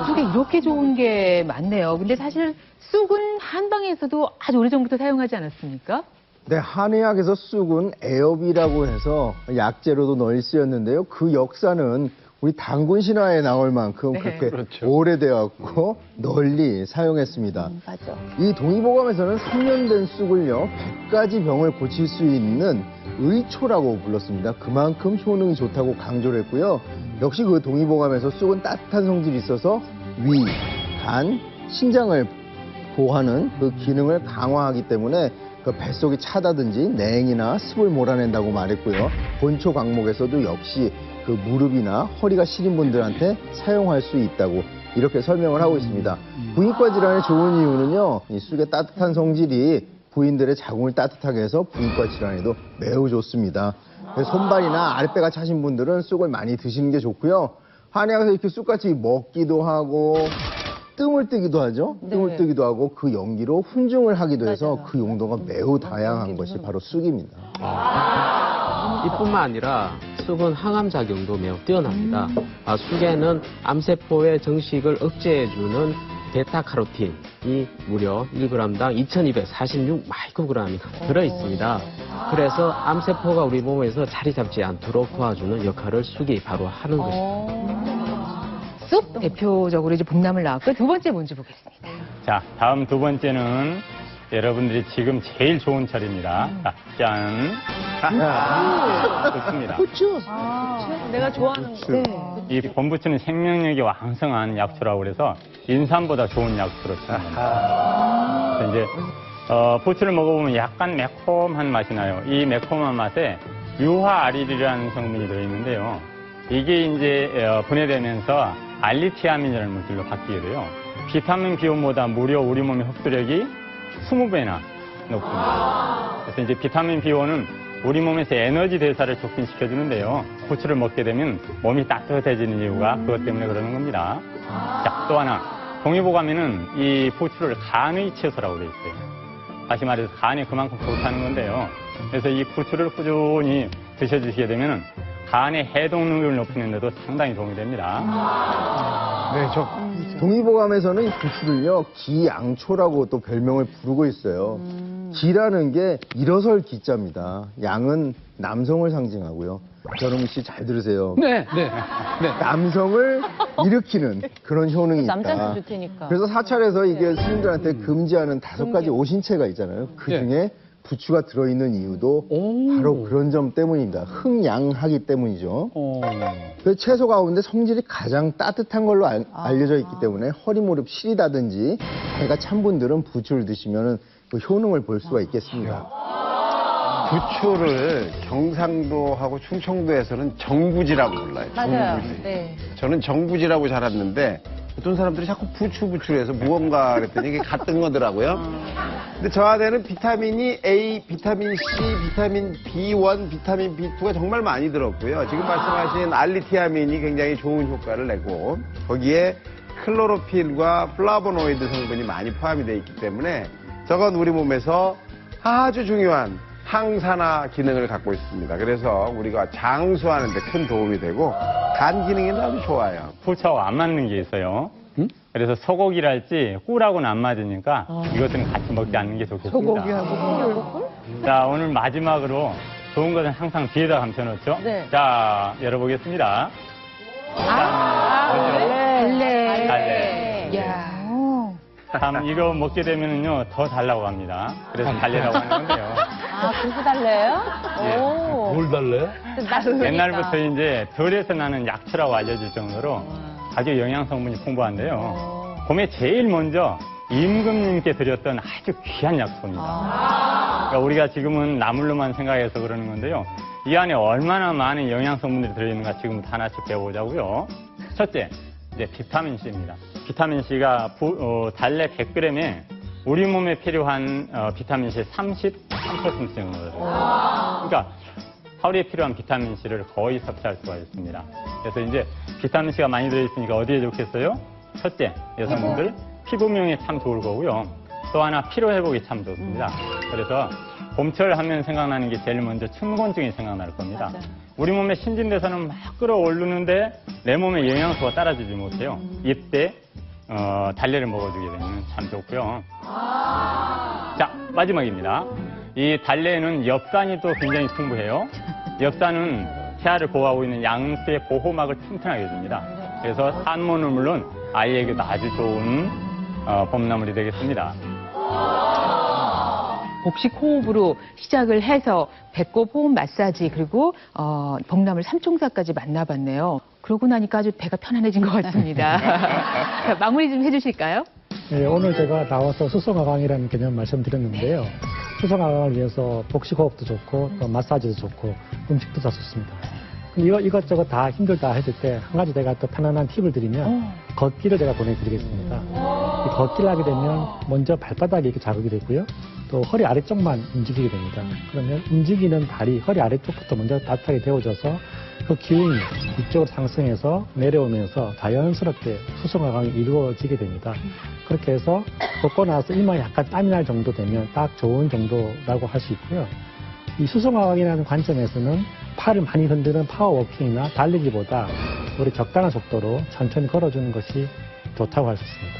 쑥에 이렇게 좋은 게 많네요. 근데 사실 쑥은 한방에서도 아주 오래전부터 사용하지 않았습니까? 네, 한의학에서 쑥은 애엽이라고 해서 약재로도 널리 쓰였는데요. 그 역사는 우리 단군 신화에 나올 만큼 그렇게 오래되었고 널리 사용했습니다. 맞아. 이 동의보감에서는 숙련된 쑥을요 100가지 병을 고칠 수 있는 의초라고 불렀습니다. 그만큼 효능이 좋다고 강조를 했고요. 역시 그 동의보감에서 쑥은 따뜻한 성질이 있어서 위, 간, 신장을 보호하는 그 기능을 강화하기 때문에 그 뱃속이 차다든지 냉이나 습을 몰아낸다고 말했고요. 본초 강목에서도 역시 그 무릎이나 허리가 시린 분들한테 사용할 수 있다고 이렇게 설명을 하고 있습니다. 부인과 질환에 좋은 이유는요, 이 쑥의 따뜻한 성질이 부인들의 자궁을 따뜻하게 해서 부인과 질환에도 매우 좋습니다. 그래서 손발이나 아랫배가 차신 분들은 쑥을 많이 드시는 게 좋고요. 한의학에서 이렇게 쑥같이 먹기도 하고 뜸을 뜨기도 하죠. 뜸을 뜨기도 하고 그 연기로 훈증을 하기도 해서 그 용도가 매우 다양한 것이 바로 쑥입니다. 이뿐만 아니라 쑥은 항암 작용도 매우 뛰어납니다. 쑥에는 암세포의 정식을 억제해주는 베타카로틴이 무려 1g당 2246 마이크로그램이 들어있습니다. 그래서 암세포가 우리 몸에서 자리 잡지 않도록 도와주는 역할을 쑥이 바로 하는 것입니다. 쑥 대표적으로 이제 봄나물 나왔고요. 두 번째 뭔지 보겠습니다. 자, 다음 두 번째는 여러분들이 지금 제일 좋은 철입니다. 짠. 좋습니다. 부추. 내가 좋아하는 거. 이 봄부추는 생명력이 왕성한 약초라고 그래서 인삼보다 좋은 약초로 칩니다. 그래서 이제 부추를 먹어보면 약간 매콤한 맛이 나요. 이 매콤한 맛에 유화아릴이라는 성분이 들어있는데요. 이게 이제 분해되면서 알리티아민이라는 물질로 바뀌게 돼요. 비타민 B1보다 무려 우리 몸의 흡수력이 20배나 높습니다. 그래서 이제 비타민 B1은 우리 몸에서 에너지 대사를 촉진시켜주는데요. 부추를 먹게 되면 몸이 따뜻해지는 이유가 그것 때문에 그러는 겁니다. 자, 또 하나. 동의보감에는 이 부추를 간의 채소라고 되어 있어요. 다시 말해서 간이 그만큼 좋다는 건데요. 그래서 이 부추를 꾸준히 드셔주시게 되면 간의 해독 능력을 높이는 데도 상당히 도움이 됩니다. 네, 동의보감에서는 이 부추를요, 기양초라고 또 별명을 부르고 있어요. 기라는 게 일어설 기자입니다. 양은 남성을 상징하고요. 전홍기 씨 잘 들으세요. 네. 남성을 일으키는 그런 효능이 있다. 남자한테 좋 테니까. 그래서 사찰에서 이게 스님들한테 금지하는 5가지 오신채가 있잖아요. 그 중에 부추가 들어있는 이유도 바로 그런 점 때문입니다. 흥양하기 때문이죠. 그 채소 가운데 성질이 가장 따뜻한 걸로 알려져 있기 때문에 허리 무릎 시리다든지 배가 찬 분들은 부추를 드시면 그 효능을 볼 수가 있겠습니다. 부추를 경상도하고 충청도에서는 정부지라고 불러요. 맞아요. 정부지. 네. 저는 정부지라고 자랐는데 어떤 사람들이 자꾸 부추부추를 해서 무언가 그랬더니 이게 같은 거더라고요. 근데 저 안에는 비타민이 A, 비타민 C, 비타민 B1, 비타민 B2가 정말 많이 들었고요. 지금 말씀하신 알리티아민이 굉장히 좋은 효과를 내고 거기에 클로로필과 플라보노이드 성분이 많이 포함이 되어 있기 때문에 저건 우리 몸에서 아주 중요한 항산화 기능을 갖고 있습니다. 그래서 우리가 장수하는 데 큰 도움이 되고 간 기능에도 아주 좋아요. 부추하고 안 맞는 게 있어요. 그래서 소고기랄지 꿀하고는 안 맞으니까 이것들은 같이 먹지 않는 게 좋겠습니다. 소고기하고 자, 오늘 마지막으로 좋은 것은 항상 뒤에다 감춰놓죠. 네. 자, 열어보겠습니다. 달래. 달래. 참 이거 먹게 되면은요 더 달라고 합니다. 그래서 달래라고 하는 건데요. 그래서 달래요? 예. 오. 뭘 달래? 옛날부터 이제 덜에서 나는 약초라고 알려질 정도로 아주 영양 성분이 풍부한데요. 봄에 제일 먼저 임금님께 드렸던 아주 귀한 약초입니다. 그러니까 우리가 지금은 나물로만 생각해서 그러는 건데요. 이 안에 얼마나 많은 영양 성분들이 들어있는가 지금부터 하나씩 배워보자고요. 첫째, 이제 비타민 C입니다. 비타민 C가 달래 100g에 우리 몸에 필요한 비타민 C 33% 정도 들어요. 그러니까 하루에 필요한 비타민 C를 거의 섭취할 수가 있습니다. 그래서 이제 비타민 C가 많이 들어있으니까 어디에 좋겠어요? 첫째, 여성분들 피부명에 참 좋을 거고요. 또 하나 피로 회복에 참 좋습니다. 그래서 봄철 하면 생각나는 게 제일 먼저 춘곤증이 생각날 겁니다. 맞아. 우리 몸의 신진대사는 막 끌어오르는데 내 몸에 영양소가 따라주지 못해요. 이때 달래를 먹어주게 되면 참 좋고요. 자, 마지막입니다. 이 달래에는 엽산이 또 굉장히 풍부해요. 엽산은 태아를 보호하고 있는 양수의 보호막을 튼튼하게 해줍니다. 그래서 산모는 물론 아이에게도 아주 좋은 봄나물이 되겠습니다. 복식 호흡으로 시작을 해서 배꼽 호흡 마사지 그리고 봄나물 삼총사까지 만나봤네요. 그러고 나니까 아주 배가 편안해진 것 같습니다. 자, 마무리 좀 해주실까요? 네, 오늘 제가 나와서 수성화강이라는 개념 말씀드렸는데요. 수성화강을 위해서 복식호흡도 좋고 또 마사지도 좋고 음식도 다 좋습니다. 근데 이것저것 다 힘들다 했을 때 한 가지 제가 또 편안한 팁을 드리면 걷기를 제가 보내드리겠습니다. 이 걷기를 하게 되면 먼저 발바닥이 이렇게 자극이 되고요. 또 허리 아래쪽만 움직이게 됩니다. 그러면 움직이는 다리, 허리 아래쪽부터 먼저 따뜻하게 데워져서 그 기운이 이쪽으로 상승해서 내려오면서 자연스럽게 수성화강이 이루어지게 됩니다. 그렇게 해서 걷고 나서 이마에 약간 땀이 날 정도 되면 딱 좋은 정도라고 할 수 있고요. 이 수성화강이라는 관점에서는 팔을 많이 흔드는 파워워킹이나 달리기보다 우리 적당한 속도로 천천히 걸어주는 것이 좋다고 할 수 있습니다.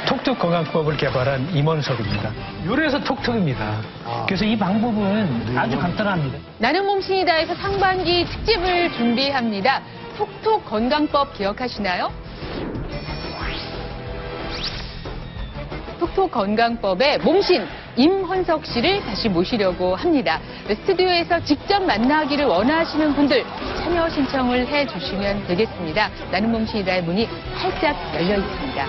톡톡 건강법을 개발한 임원석입니다. 요래서 톡톡입니다. 그래서 이 방법은 아주 간단합니다. 나는 몸신이다에서 상반기 특집을 준비합니다. 톡톡 건강법 기억하시나요? 톡톡 건강법의 몸신 임헌석 씨를 다시 모시려고 합니다. 스튜디오에서 직접 만나기를 원하시는 분들 참여 신청을 해주시면 되겠습니다. 나는 몸신이다의 문이 활짝 열려 있습니다.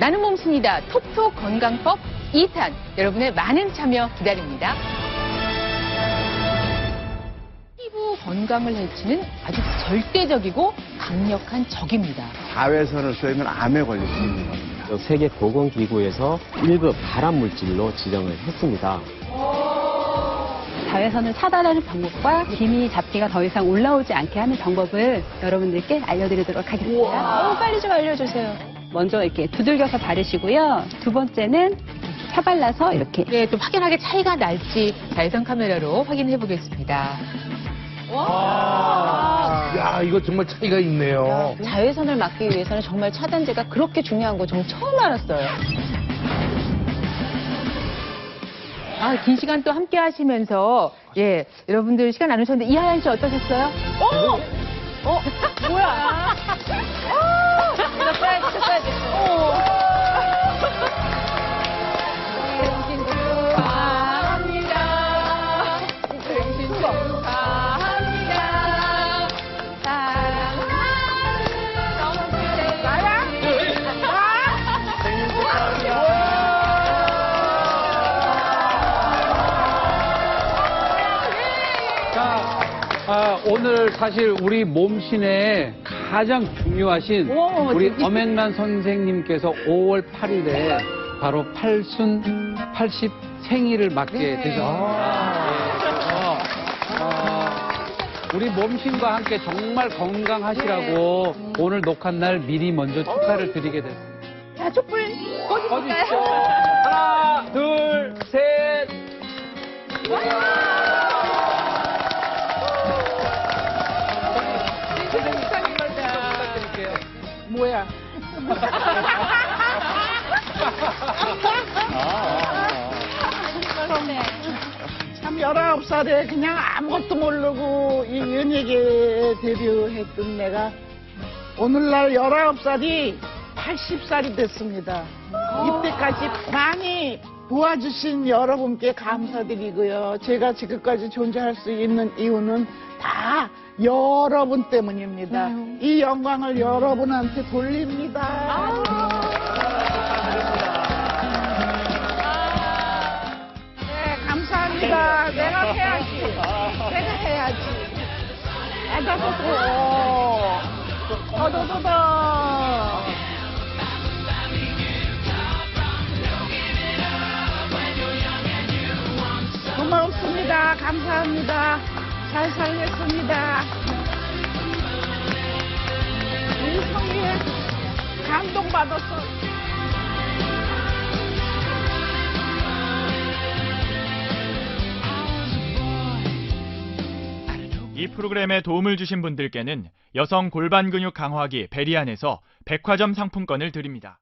나는 몸신이다 톡톡 건강법 2탄 여러분의 많은 참여 기다립니다. 피부 건강을 해치는 아주 절대적이고 강력한 적입니다. 자외선을 쏘면 암에 걸릴 수 있는 겁니다. 세계보건기구에서 1급 발암물질로 지정을 했습니다. 자외선을 차단하는 방법과 기미 잡티가 더 이상 올라오지 않게 하는 방법을 여러분들께 알려드리도록 하겠습니다. 빨리 좀 알려주세요. 먼저 이렇게 두들겨서 바르시고요. 두 번째는 펴발라서 이렇게. 네, 또 확연하게 차이가 날지 자외선 카메라로 확인해 보겠습니다. 야, 이거 정말 차이가 있네요. 자외선을 막기 위해서는 정말 차단제가 그렇게 중요한 거 전 처음 알았어요. 긴 시간 또 함께 하시면서, 여러분들 시간 나누셨는데, 이하연 씨 어떠셨어요? 뭐야? 이거 써야지. 생신 축하합니다. 생신 축하합니다. 사랑하는 엄마의 나야? 생신 축하합니다. 오늘 사실 우리 몸신의 가장 중요하신 우리 엄앵란 선생님께서 5월 8일에 바로 80 생일을 맞게 되셨습니다. 그래서 우리 몸신과 함께 정말 건강하시라고 오늘 녹화날 미리 먼저 축하를 드리게 됐습니다. 자, 촛불 어디 있죠? 하나, 둘, 셋. 뭐야? 참 19살에 그냥 아무것도 모르고 이 연예계 데뷔했던 내가 오늘날 19살이 80살이 됐습니다. 이때까지 많이 도와주신 여러분께 감사드리고요. 제가 지금까지 존재할 수 있는 이유는 다 여러분 때문입니다. 이 영광을 여러분한테 돌립니다. 네, 감사합니다. 내가 해야지. 더더더더. 고맙습니다. 감사합니다. 잘 살겠습니다. 우리 성희에 감동받았어. 이 프로그램에 도움을 주신 분들께는 여성 골반 근육 강화기 베리안에서 백화점 상품권을 드립니다.